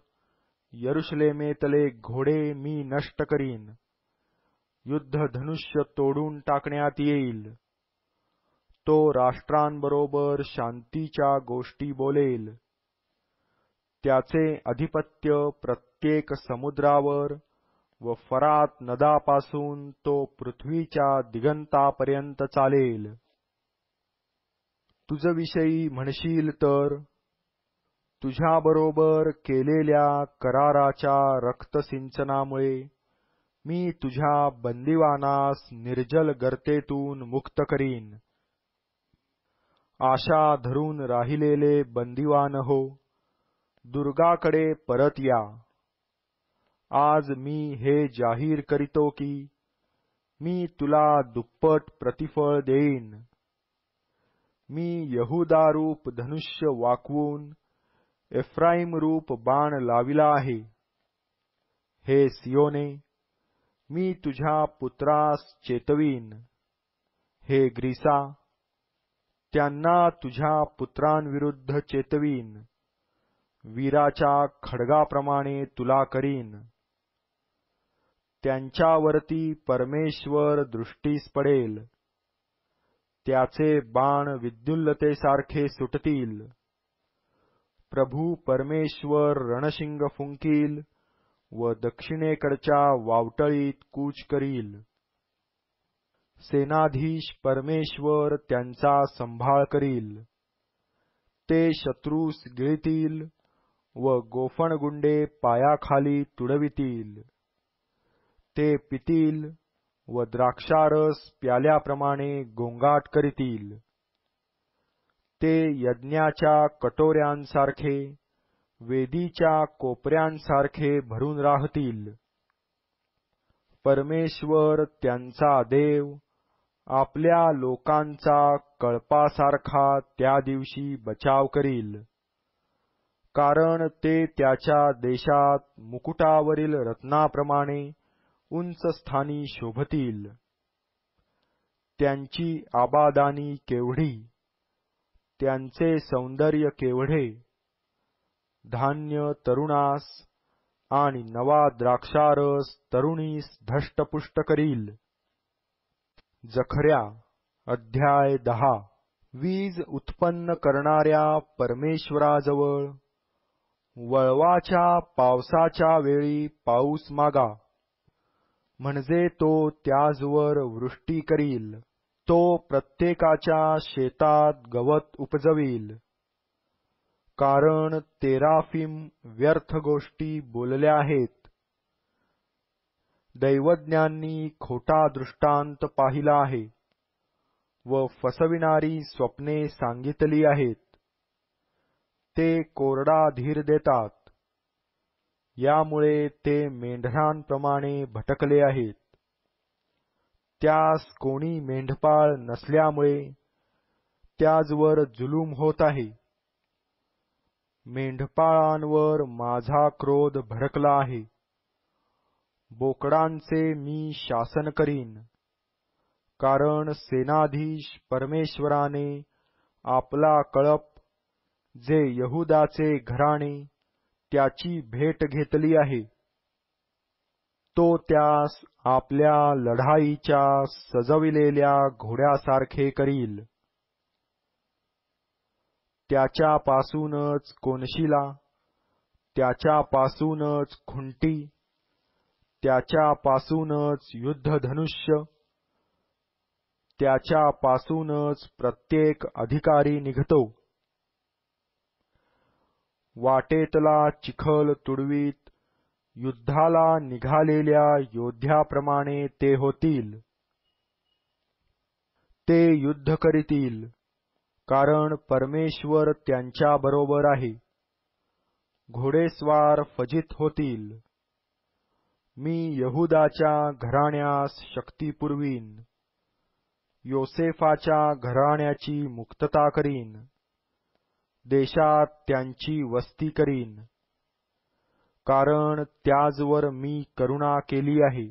S1: यरुशलेमेतले घोडे मी नष्ट करीन. युद्धधनुष्य तोडून टाकण्यात येईल. तो राष्ट्रांबरोबर शांतीच्या गोष्टी बोलेल. त्याचे अधिपत्य प्रत्येक समुद्रावर व फरात नदापासून तो पृथ्वीच्या दिगंतापर्यंत चालेल. तुझविषयी म्हणशील तर, तुझ्याबरोबर केलेल्या कराराच्या रक्तसिंचनामुळे मी तुझ्या बंदिवानास निर्जल गर्तेतून मुक्त करीन. आशा धरून राहिलेले बंदिवान हो, दुर्गाकडे परत या. आज मी हे जाहीर करीतो की मी तुला दुप्पट प्रतिफळ देईन. मी यहूदा रूप धनुष्य वाकवून एफ्राईम रूप बाण लाविला आहे. हे सियोने, मी तुझ्या पुत्रास चेतवीन. हे ग्रीसा, त्यांना तुझ्या पुत्रांविरुद्ध चेतवीन. वीराच्या खड्गाप्रमाणे तुला करीन. त्यांच्यावरती परमेश्वर दृष्टीस पडेल. त्याचे बाण विद्युल्लतेसारखे सुटतील. प्रभू परमेश्वर रणशिंग फुंकील व दक्षिणेकडच्या वावटळीत कूच करील. सेनाधीश परमेश्वर त्यांचा संभाळ करील. ते शत्रूस गिळतील व गोफणगुंडे पायाखाली तुडवितील. ते पितील व द्राक्षारस प्याल्याप्रमाणे गोंगाट करीतील. ते यज्ञाच्या कटोऱ्यांसारखे, वेदीच्या कोपऱ्यांसारखे भरून राहतील. परमेश्वर त्यांचा देव आपल्या लोकांचा कळपासारखा त्या दिवशी बचाव करील. कारण ते त्याच्या देशात मुकुटावरील रत्नाप्रमाणे उंच स्थानी शोभतील. त्यांची आबादानी केवढी, त्यांचे सौंदर्य केवढे! धान्य तरुणास आणि नवा द्राक्षारस तरुणीस धष्टपुष्ट करील. जखर्या अध्याय 10. वीज उत्पन्न करणाऱ्या परमेश्वराजवळ वळवाच्या पावसाच्या वेळी पाऊस मागा, म्हणजे तो त्याजवर वृष्टी करील. तो प्रत्येकाच्या शेतात गवत उपजवील. कारण तेराफिम व्यर्थ गोष्टी बोलल्या आहेत. दैवज्ञांनी खोटा दृष्टांत पाहिला आहे व फसविणारी स्वप्ने सांगितली आहेत. ते कोरडा धीर देतात. यामुळे ते मेंढरांप्रमाणे भटकले आहेत. त्यास कोणी मेंढपाळ नसल्यामुळे त्याजवर जुलूम होत आहे. मेंढपाळांवर माझा क्रोध भडकला आहे. बोकडांचे मी शासन करीन. कारण सेनाधीश परमेश्वराने आपला कळप, जे यहूदाचे घराणे, त्याची भेट घेतली आहे. तो त्यास आपल्या लढाईच्या सजविलेल्या घोड्यासारखे करील. त्याच्यापासूनच कोनशिला, त्याच्यापासूनच खुंटी, त्याच्यापासूनच युद्धधनुष्य, त्याच्यापासूनच प्रत्येक अधिकारी निघतो. वाटेतला चिखल तुडवीत युद्धाला निघालेल्या योद्ध्याप्रमाणे ते होतील. ते युद्ध करीतील, कारण परमेश्वर त्यांच्याबरोबर आहे. घोडेस्वार फजित होतील. मी यहूदाच्या घराण्यास शक्ती पुरवीन. योसेफाच्या घराण्याची मुक्तता करीन. देशात त्यांची वस्ती करीन. कारण त्याजवर मी करुणा केली आहे.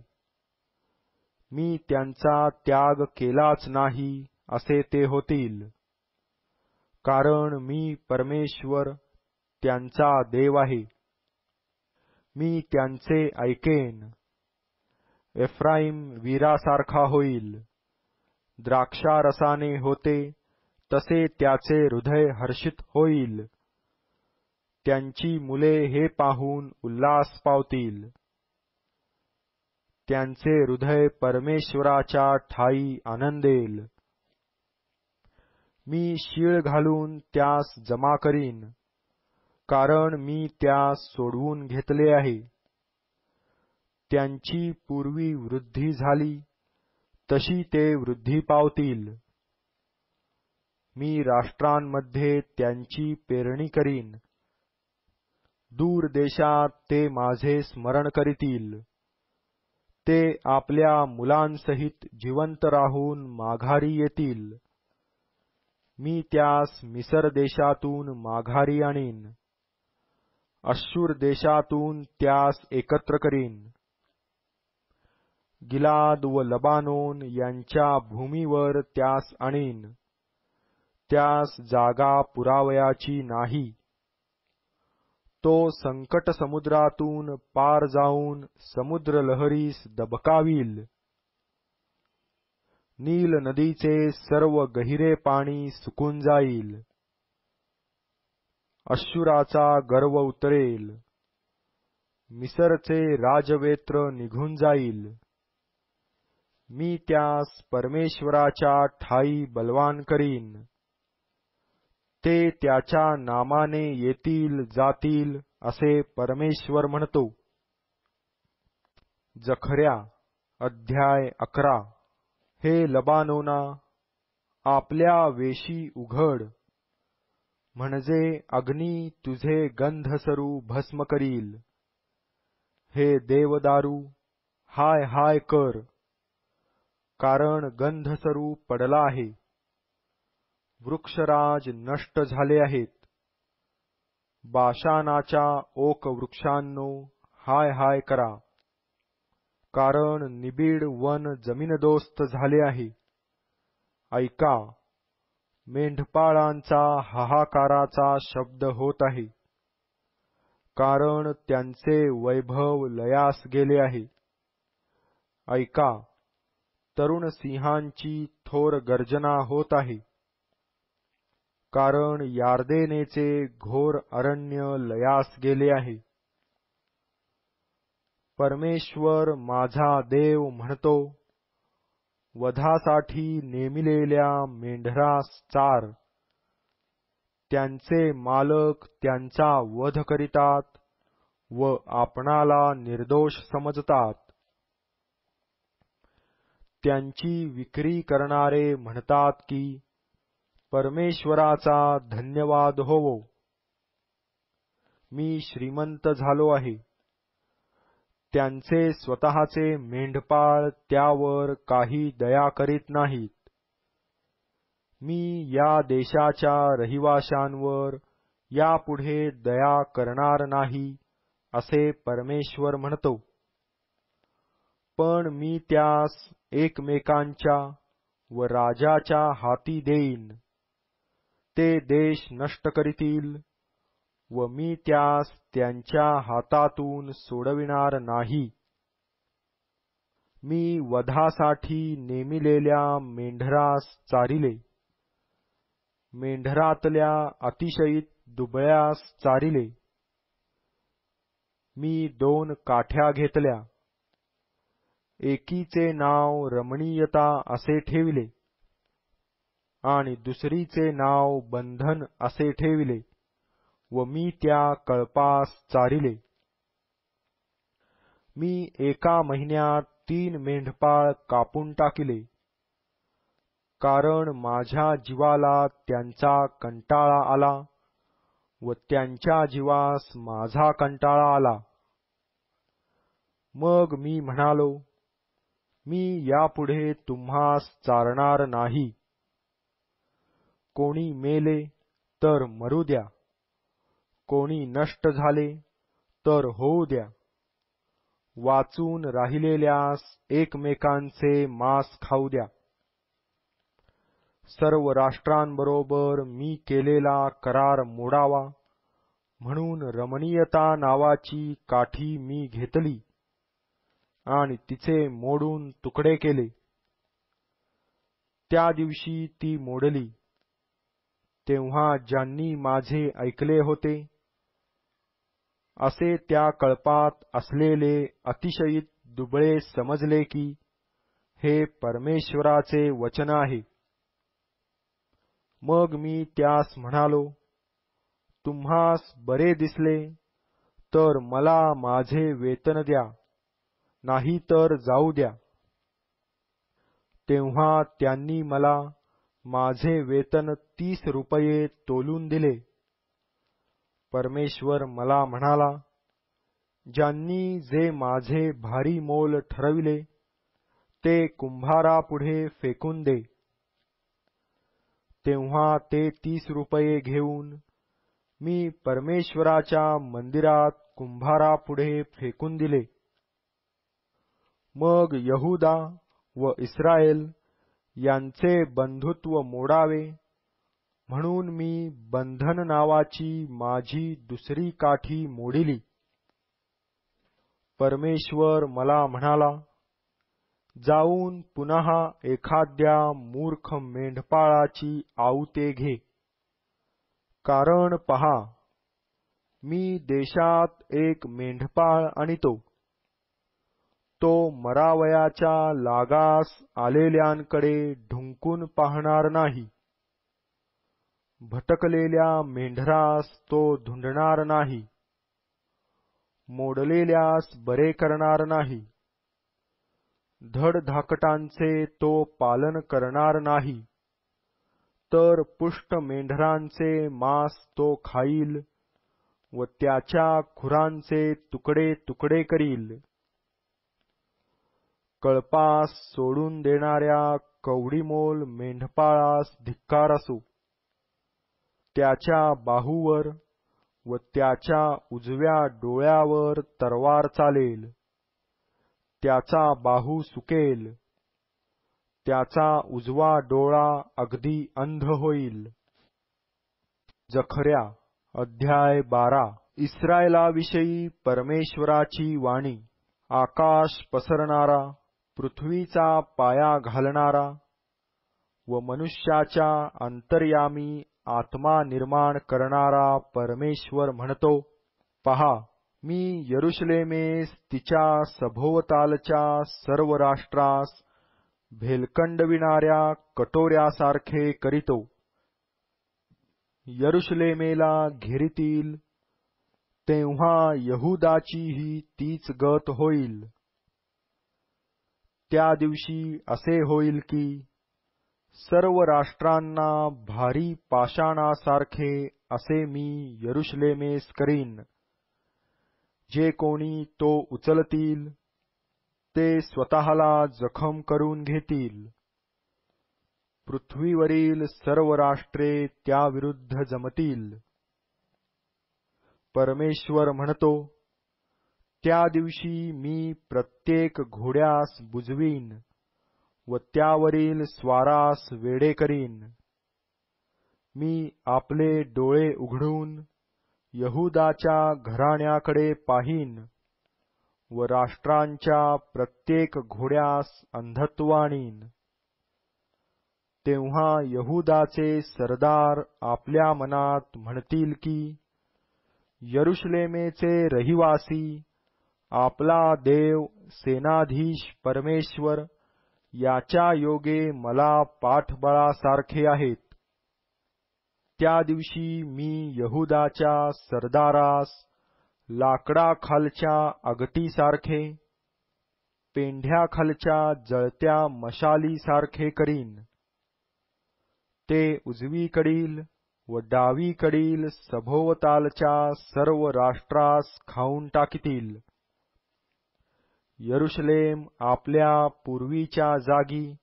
S1: मी त्यांचा त्याग केलाच नाही असे ते होतील. कारण मी परमेश्वर त्यांचा देव आहे. मी त्यांचे ऐकेन. एफ्राईम वीरासारखा होईल. द्राक्षारसाने होते तसे त्याचे हृदय हर्षित होईल. त्यांची मुले हे पाहून उल्हास पावतील. त्यांचे हृदय परमेश्वराच्या ठायी आनंदेल. मी शीळ घालून त्यास जमा करीन, कारण मी त्यास सोडवून घेतले आहे. त्यांची पूर्वी वृद्धी झाली तशी ते वृद्धी पावतील. मी राष्ट्रांमध्ये त्यांची पेरणी करीन. दूर देशात ते माझे स्मरण करीतील. ते आपल्या मुलांसहित जिवंत राहून माघारी येतील. मी त्यास मिसर देशातून माघारी आणीन. अश्शूर देशातून त्यास एकत्र करीन. गिलाद व लबानोन यांच्या भूमीवर त्यास आणीन. त्यास जागा पुरावयाची नाही. तो संकट समुद्रातून पार जाऊन समुद्र लहरीस दबकावील. नील नदीचे सर्व गहिरे पाणी सुकून जाईल. अश्शूराचा गर्व उतरेल. मिसरचे राजवेत्र निघून जाईल. मी त्यास परमेश्वराच्या ठायी बलवान करीन. ते त्याच्या नामाने येतील जातील असे परमेश्वर म्हणतो. जखर्या अध्याय 11. हे लबानोना, आपल्या वेशी उघड, म्हणजे अग्नी तुझे गंधसरू भस्म करील. हे देवदारू, हाय हाय कर, कारण गंधसरू पडला आहे. वृक्षराज नष्ट झाले आहेत. बाशानाच्या ओक वृक्षांनो, हाय हाय करा, कारण निबिड वन जमीनदोस्त झाले आहे. ऐका, मेंढपाळांचा हाहाकाराचा शब्द होत आहे, कारण त्यांचे वैभव लयास गेले आहे. ऐका, तरुण सिंहांची थोर गर्जना होत आहे, कारण यार्देनेचे घोर अरण्य लयास गेले आहे. परमेश्वर माझा देव म्हणतो, वधासाठी नेमिलेल्या मेंढरास चार. त्यांचे मालक त्यांचा वध करीतात व आपणाला निर्दोष समजतात. त्यांची विक्री करणारे म्हणतात की परमेश्वराचा धन्यवाद होवो. मी श्रीमंत झालो आहे. त्यांचे स्वतःचे मेंढपाळ त्यावर काही दया करीत नाहीत. मी या देशाच्या रहिवाशांवर यापुढे दया करणार नाही, असे परमेश्वर म्हणतो. पण मी त्यास एकमेकांच्या व राजाच्या हाती देईन. ते देश नष्ट करीतील व मी त्यास त्यांच्या हातातून सोडविणार नाही. मी वधासाठी नेमिलेल्या मेंढरास चारिले. मेंढरातल्या अतिशयीत दुबळ्यास चारिले. मी 2 काठ्या घेतल्या. एकीचे नाव रमणीयता असे ठेविले आणि दुसरीचे नाव बंधन असे ठेविले व मी त्या कळपास चारिले. मी एका महिन्यात 3 मेंढपाळ कापून टाकिले, कारण माझ्या जीवाला त्यांचा कंटाळा आला व त्यांच्या जीवास माझा कंटाळा आला. मग मी म्हणालो, मी यापुढे तुम्हास चारणार नाही. कोणी मेले तर मरू द्या, कोणी नष्ट झाले तर होऊ द्या. वाचून राहिलेल्यास एकमेकांचे मांस खाऊ द्या. सर्व राष्ट्रांबरोबर मी केलेला करार मोडावा म्हणून रमणीयता नावाची काठी मी घेतली आणि तिचे मोडून तुकडे केले. त्या दिवशी ती मोडली, तेव्हा ज्यांनी माझे ऐकले होते असे त्या कळपात असलेले अतिशयीत दुबळे समजले की हे परमेश्वराचे वचन आहे. मग मी त्यास म्हणालो, तुम्हास बरे दिसले तर मला माझे वेतन द्या, नाही तर जाऊ द्या. तेव्हा त्यांनी मला माझे वेतन 30 रुपये तोलून दिले. परमेश्वर मला म्हणाला, ज्यांनी जे माझे भारी मोल ठरविले ते कुंभारापुढे फेकून दे. तेव्हा ते 30 रुपये घेऊन मी परमेश्वराच्या मंदिरात कुंभारापुढे फेकून दिले. मग यहूदा व इस्रायल यांचे बंधुत्व मोडावे म्हणून मी बंधन नावाची माझी दुसरी काठी मोडिली. परमेश्वर मला म्हणाला, जाऊन पुन्हा एखाद्या मूर्ख मेंढपाळाची आऊते घे. कारण पहा, मी देशात एक मेंढपाळ आणतो. तो मरावयाच्या लागास आलेल्यांकडे ढुंकून पाहणार नाही. भटकलेल्या मेंढरास तो धुंडणार नाही. मोडलेल्यास बरे करणार नाही. धडधाकटांचे तो पालन करणार नाही. तर पुष्ट मेंढरांचे मांस तो खाईल व त्याच्या खुरांचे तुकडे तुकडे करील. कळपास सोडून देणाऱ्या कवडीमोल मेंढपाळास धिक्कार असो. त्याच्या बाहूवर व त्याच्या उजव्या डोळ्यावर तरवार चालेल. त्याचा बाहू सुकेल. त्याचा उजवा डोळा अगदी अंध होईल. जखर्या अध्याय 12. इस्रायलाविषयी परमेश्वराची वाणी. आकाश पसरणारा, पृथ्वीचा पाया घालणारा व मनुष्याच्या अंतर्यामी आत्मा निर्माण करणारा परमेश्वर म्हणतो, पहा, मी यरुशलेमेस तिच्या सभोवतालच्या सर्व राष्ट्रास भेलकंडविणाऱ्या कटोऱ्यासारखे करीतो. यरुशलेमेला घेरीतील तेव्हा यहूदाचीही तीच गत होईल. त्या दिवशी असे होईल की सर्व राष्ट्रांना भारी पाषाणासारखे असे मी यरुशलेमेस करीन. जे कोणी तो उचलतील ते स्वतःला जखम करून घेतील. पृथ्वीवरील सर्व राष्ट्रे त्याविरुद्ध जमतील. परमेश्वर म्हणतो, त्या दिवशी मी प्रत्येक घोड्यास बुजवीन व त्यावरील स्वारास वेडे करीन. मी आपले डोळे उघडून यहूदाच्या घराण्याकडे पाहीन व राष्ट्रांच्या प्रत्येक घोड्यास अंधत्व आणीन. तेव्हा यहूदाचे सरदार आपल्या मनात म्हणतील की, यरुशलेमेचे रहिवासी आपला देव सेनाधीश परमेश्वर याच्या योगे मला पाठबळासारखे आहेत. त्या दिवशी मी यहूदाच्या सरदारास लाकडाखालच्या अगटीसारखे, पेंढ्याखालच्या जळत्या मशालीसारखे करीन. ते उजवीकडील व डावीकडील सभोवतालच्या सर्व राष्ट्रास खाऊन टाकीतील. यरुशलेम आपल्या पूर्वीच्या जागी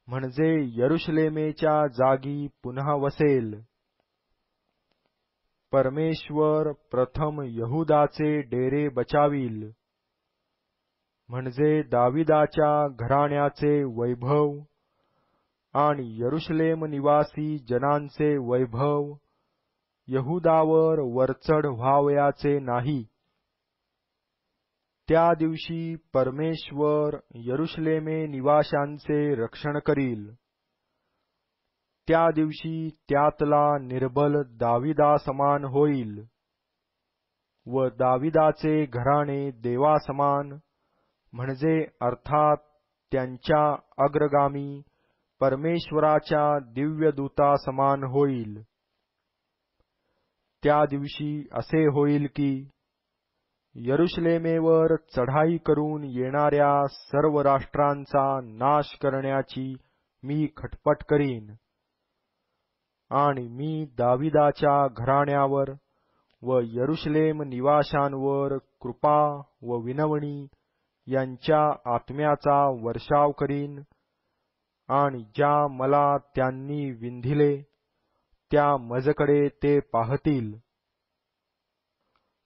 S1: म्हणजे यरुशलेमेच्या जागी पुन्हा वसेल. परमेश्वर प्रथम यहूदाचे डेरे बचावील, म्हणजे दाविदाच्या घराण्याचे वैभव आणि यरुशलेम निवासी जनांचे वैभव यहूदावर वरचढ व्हावयाचे नाही. त्या दिवशी परमेश्वर यरुशलेमे निवाशांचे रक्षण करील. त्या दिवशी त्यातला निर्बल दाविदासमान होईल व दाविदाचे घराणे देवासमान म्हणजे अर्थात त्यांच्या अग्रगामी परमेश्वराच्या दिव्यदूतासमान होईल. त्या दिवशी असे होईल की यरुशलेमेवर चढाई करून येणाऱ्या सर्व राष्ट्रांचा नाश करण्याची मी खटपट करीन आणि मी दाविदाच्या घराण्यावर व यरुशलेम निवाशांवर कृपा व विनवणी यांच्या आत्म्याचा वर्षाव करीन, आणि ज्या मला त्यांनी विंधिले त्या मजकडे ते पाहतील.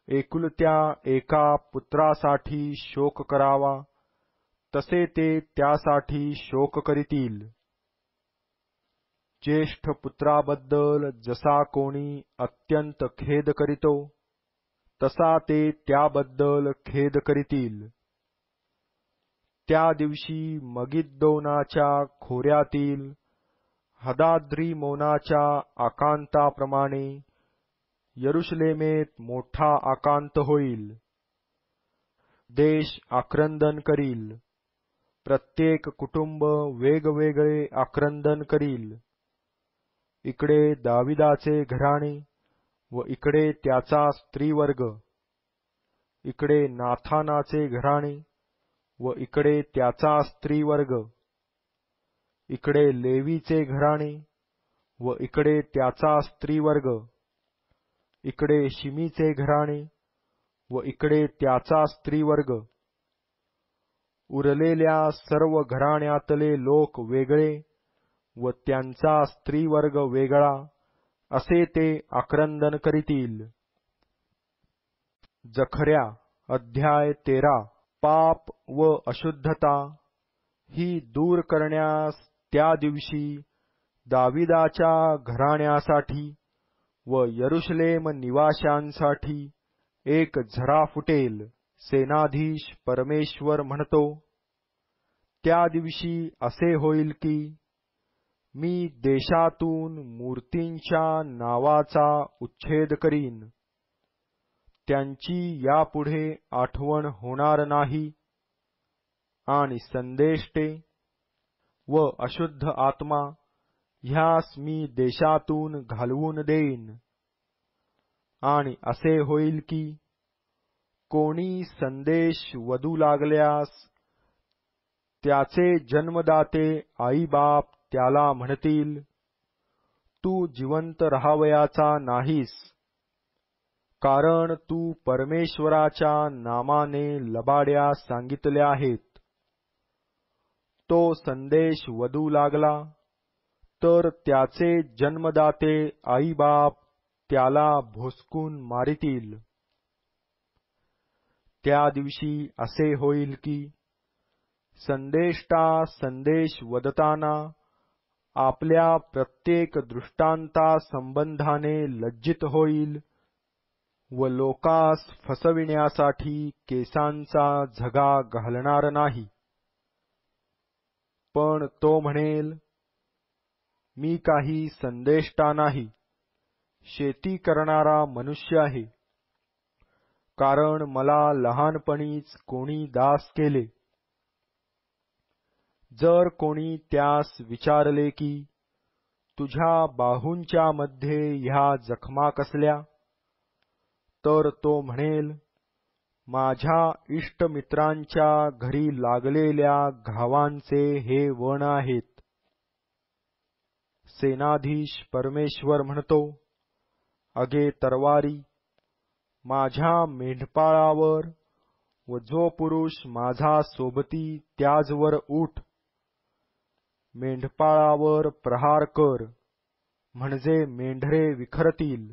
S1: एकुलत्या एका पुत्रासाठी शोक करावा तसे ते त्यासाठी शोक करीतील. ज्येष्ठ पुत्राबद्दल जसा कोणी अत्यंत खेद करीतो तसा ते त्याबद्दल खेद करीतील. त्या दिवशी मगिद्दोनाच्या खोऱ्यातील हदाद्रिमोनाच्या आकांताप्रमाणे यरुशलेमेत मोठा आकांत होईल. देश आक्रंदन करील, प्रत्येक कुटुंब वेगवेगळे आक्रंदन करील. इकडे दाविदाचे घराणे व इकडे त्याचा स्त्रीवर्ग, इकडे नाथानाचे घराणे व इकडे त्याचा स्त्रीवर्ग, इकडे लेवीचे घराणे व इकडे त्याचा स्त्रीवर्ग, इकडे शिमीचे घराणे व इकडे त्याचा स्त्रीवर्ग. उरलेल्या सर्व घराण्यातले लोक वेगळे व त्यांचा स्त्रीवर्ग वेगळा असे ते आक्रंदन करीतील. जखर्या अध्याय 13. पाप व अशुद्धता ही दूर करण्यास त्या दिवशी दाविदाच्या घराण्यासाठी व यरुशलेम निवाशांसाठी एक झरा फुटेल. सेनाधीश परमेश्वर म्हणतो, त्या दिवशी असे होईल की मी देशातून मूर्तींच्या नावाचा उच्छेद करीन. त्यांची यापुढे आठवण होणार नाही, आणि संदेष्टे व अशुद्ध आत्मा ह्यास मी देशातून घालवून देईन. आणि असे होईल की कोणी संदेश वदू लागल्यास त्याचे जन्मदाते आईबाप त्याला म्हणतील, तू जिवंत राहावयाचा नाहीस, कारण तू परमेश्वराच्या नामाने लबाड्या सांगितल्या आहेत. तो संदेश वदू लागला तर त्याचे जन्मदाते आईबाप त्याला भोसकून मारितील. त्या दिवशी असे होईल की संदेष्टा संदेश वदताना आपल्या प्रत्येक दृष्टांता संबंधाने लज्जित होईल व लोकास फसविण्यासाठी केसांचा झगा घालणार नाही. पण तो म्हणेल, मी काही संदेष्टा नाही, शेती करणारा मनुष्य आहे, कारण मला लहानपणीच कोणी दास केले. जर कोणी त्यास विचारले की तुझ्या बाहूंच्या मध्ये ह्या जखमा कसल्या, तर तो म्हणेल, माझ्या इष्टमित्रांच्या घरी लागलेल्या घावांचे हे वण आहेत. सेनाधीश परमेश्वर म्हणतो, अगे तरवारी, माझ्या मेंढपाळावर व जो पुरुष माझा सोबती त्याजवर उठ. मेंढपाळावर प्रहार कर, म्हणजे मेंढरे विखरतील.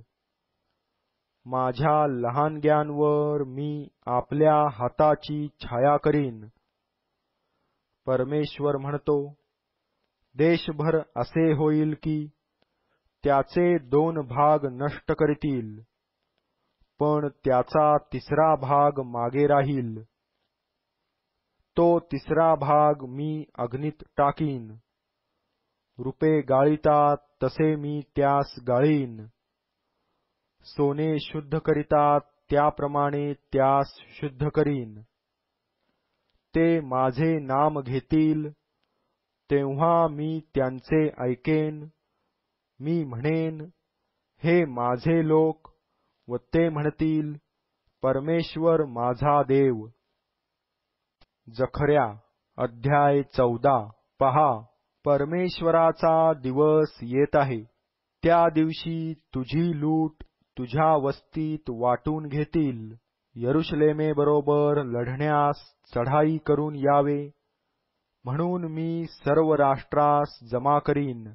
S1: माझ्या लहानग्यांवर मी आपल्या हाताची छाया करीन. परमेश्वर म्हणतो, देशभर असे होईल की त्याचे 2 भाग नष्ट करतील, पण त्याचा 3रा भाग मागे राहील. तो 3रा भाग मी अग्नीत टाकीन. रुपे गाळीतात तसे मी त्यास गाळीन. सोने शुद्ध करीतात त्याप्रमाणे त्यास शुद्ध करीन. ते माझे नाम घेतील, तेव्हा मी त्यांचे ऐकेन. मी म्हणेन, हे माझे लोक, व ते म्हणतील, परमेश्वर माझा देव. जखर्या अध्याय 14. पहा, परमेश्वराचा दिवस येत आहे. त्या दिवशी तुझी लूट तुझ्या वस्तीत वाटून घेतील. यरुशलेमेबरोबर लढण्यास चढाई करून यावे, म्हणून मी सर्व राष्ट्रास जमा करीन.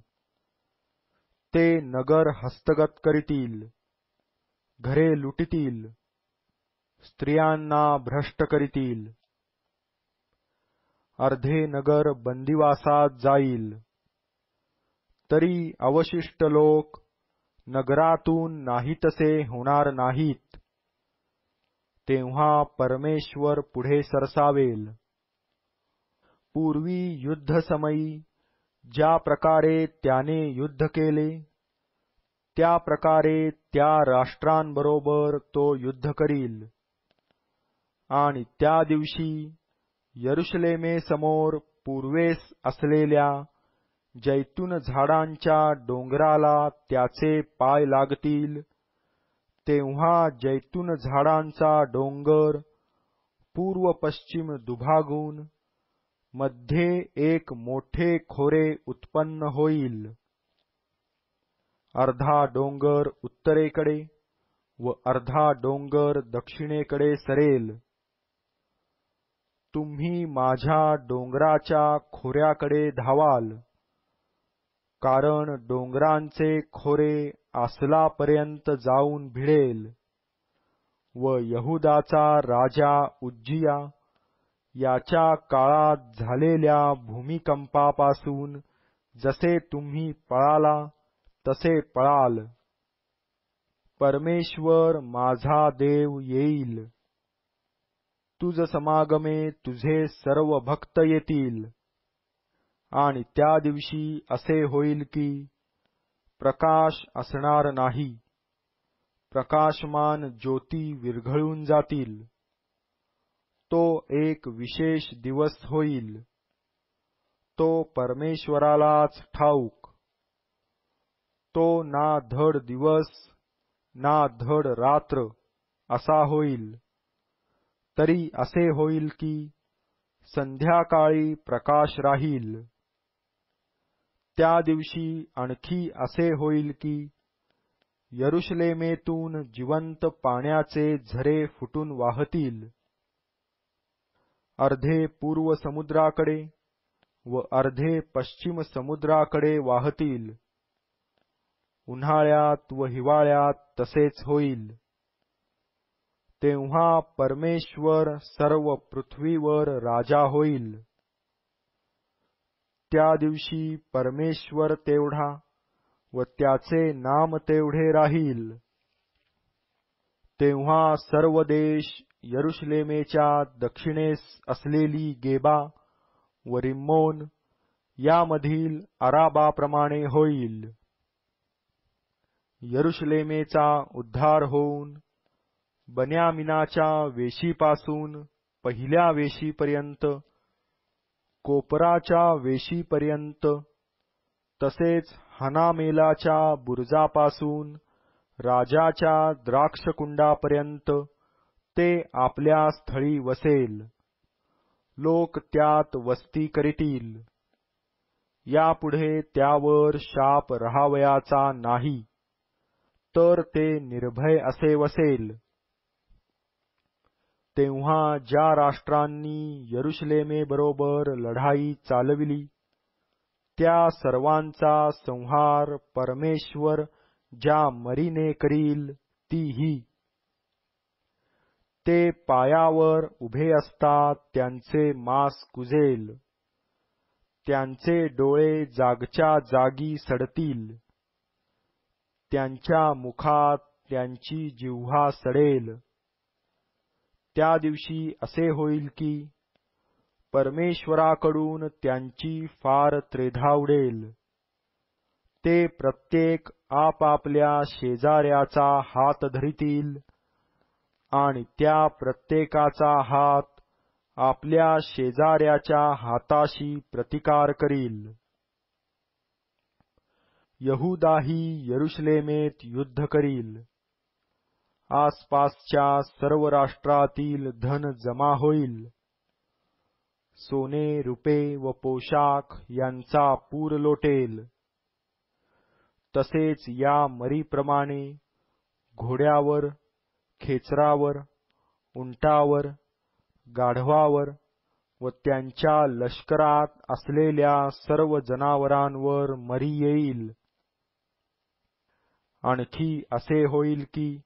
S1: ते नगर हस्तगत करीतील, घरे लुटतील, स्त्रियांना भ्रष्ट करीतील. अर्धे नगर बंदिवासात जाईल, तरी अवशिष्ट लोक नगरातून नाहीतसे होणार नाहीत. तेव्हा परमेश्वर पुढे सरसावेल. पूर्वी युद्धसमयी ज्या प्रकारे त्याने युद्ध केले, त्या प्रकारे त्या राष्ट्रांबरोबर तो युद्ध करील. आणि त्या दिवशी यरुशलेमेसमोर पूर्वेस असलेल्या जैतून झाडांच्या डोंगराला त्याचे पाय लागतील. तेव्हा जैतून झाडांचा डोंगर पूर्व पश्चिम दुभागून मध्ये एक मोठे खोरे उत्पन्न होईल. अर्धा डोंगर उत्तरेकडे व अर्धा डोंगर दक्षिणेकडे सरेल. तुम्ही माझ्या डोंगराच्या खोऱ्याकडे धावाल, कारण डोंगरांचे खोरे आसलापर्यंत जाऊन भिडेल. व यहुदाचा राजा उज्जिया याच्या काळात झालेल्या भूमिकंपापासून जसे तुम्ही पळाला तसे पळाल. परमेश्वर माझा देव येईल. तुझ समागमे तुझे सर्व भक्त येतील. आणि त्या दिवशी असे होईल की प्रकाश असणार नाही. प्रकाशमान ज्योती विरघळून जातील. तो एक विशेष दिवस होईल. तो परमेश्वरालाच ठाऊक. तो ना धड दिवस ना धड रात्र असा होईल. तरी असे होईल की संध्याकाळी प्रकाश राहील. त्या दिवशी आणखी असे होईल की यरुशलेमेतून जिवंत पाण्याचे झरे फुटून वाहतील. अर्धे पूर्व समुद्राकडे व अर्धे पश्चिम समुद्राकडे वाहतील. उन्हाळ्यात व हिवाळ्यात तसेच होईल. तेव्हा परमेश्वर सर्व पृथ्वीवर राजा होईल. त्या दिवशी परमेश्वर तेवढा व त्याचे नाम तेवढे राहील. तेव्हा सर्व देश यरुशलेमेच्या दक्षिणेस असलेली गेबा व रिम्मोन यामधील अराबाप्रमाणे होईल. यरुशलेमेचा उद्धार होऊन बन्यामिनाच्या वेशीपासून पहिल्या वेशीपर्यंत, कोपराच्या वेशीपर्यंत, तसेच हनामेलाच्या बुरुजापासून राजाच्या द्राक्षकुंडापर्यंत ते आपल्या स्थळी वसेल. लोक त्यात वस्ती करीतील. यापुढे त्यावर शाप राहावयाचा नाही, तर ते निर्भय असे वसेल. तेव्हा ज्या राष्ट्रांनी यरुशलेमेबरोबर लढाई चालविली, त्या सर्वांचा संहार परमेश्वर ज्या मरीने करील ती ही. ते पायावर उभे असतात त्यांचे मांस कुजेल. त्यांचे डोळे जागच्या जागी सडतील. त्यांच्या मुखात त्यांची जिव्हा सडेल. त्या दिवशी असे होईल की परमेश्वराकडून त्यांची फार त्रेधा उडेल. ते प्रत्येक आपापल्या शेजाऱ्याचा हात धरितील आणि त्या प्रत्येकाचा हात आपल्या शेजाऱ्याच्या हाताशी प्रतिकार करील. यहुदाही यरुशलेमेत युद्ध करील. आसपासच्या सर्व राष्ट्रातील धन जमा होईल. सोने, रुपे व पोशाख यांचा पूर लोटेल. तसेच या मरीप्रमाणे घोड्यावर, खेचरावर, उंटावर, गाढवावर व त्यांच्या लष्करात असलेल्या सर्व जनावरांवर मरी येईल. आणखी असे होईल की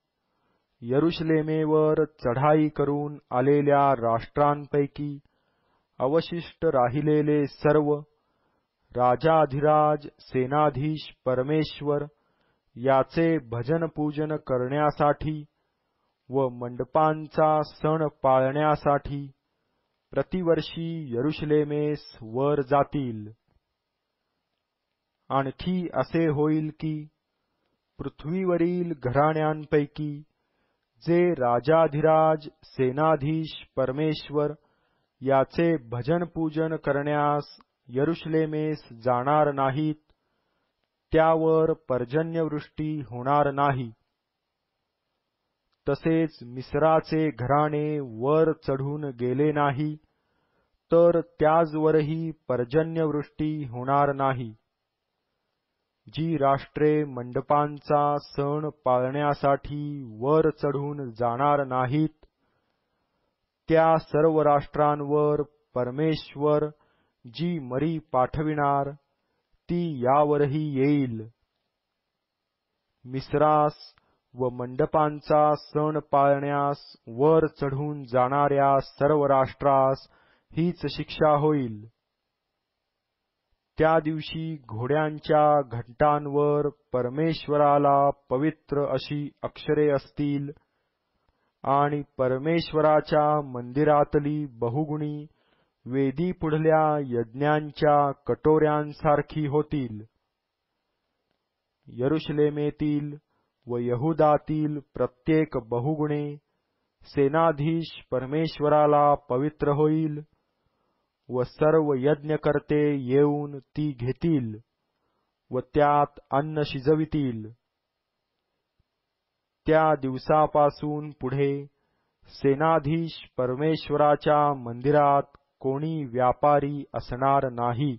S1: यरुशलेमेवर चढाई करून आलेल्या राष्ट्रांपैकी अवशिष्ट राहिलेले सर्व राजाधिराज सेनाधीश परमेश्वर याचे भजनपूजन करण्यासाठी व मंडपांचा सण पाळण्यासाठी प्रतिवर्षी यरुशलेमेस वर जातील. आणखी असे होईल की पृथ्वीवरील घराण्यांपैकी जे राजाधिराज सेनाधीश परमेश्वर याचे भजनपूजन करण्यास यरुशलेमेस जाणार नाहीत, त्यावर पर्जन्यवृष्टी होणार नाही. तसेच मिस्राचे घराणे वर चढून गेले नाही, तर त्याजवरही पर्जन्यवृष्टी होणार नाही. जी राष्ट्रे मंडपांचा सण पाळण्यासाठी वर चढून जाणार नाहीत, त्या सर्व राष्ट्रांवर परमेश्वर जी मरी पाठविणार ती यावरही येईल. मिस्रास व मंडपांचा सण पाळण्यास वर चढून जाणाऱ्या सर्व राष्ट्रास हीच शिक्षा होईल. त्या दिवशी घोड्यांच्या घंटांवर परमेश्वराला पवित्र अशी अक्षरे असतील आणि परमेश्वराच्या मंदिरातली बहुगुणी वेदी पुढल्या यज्ञांच्या कटोऱ्यांसारखी होतील. यरुशलेमेतील व यहुदातील प्रत्येक बहुगुणे सेनाधीश परमेश्वराला पवित्र होईल व सर्व यज्ञकर्ते येऊन ती घेतील व त्यात अन्न शिजवितील. त्या दिवसापासून पुढे सेनाधीश परमेश्वराच्या मंदिरात कोणी व्यापारी असणार नाही.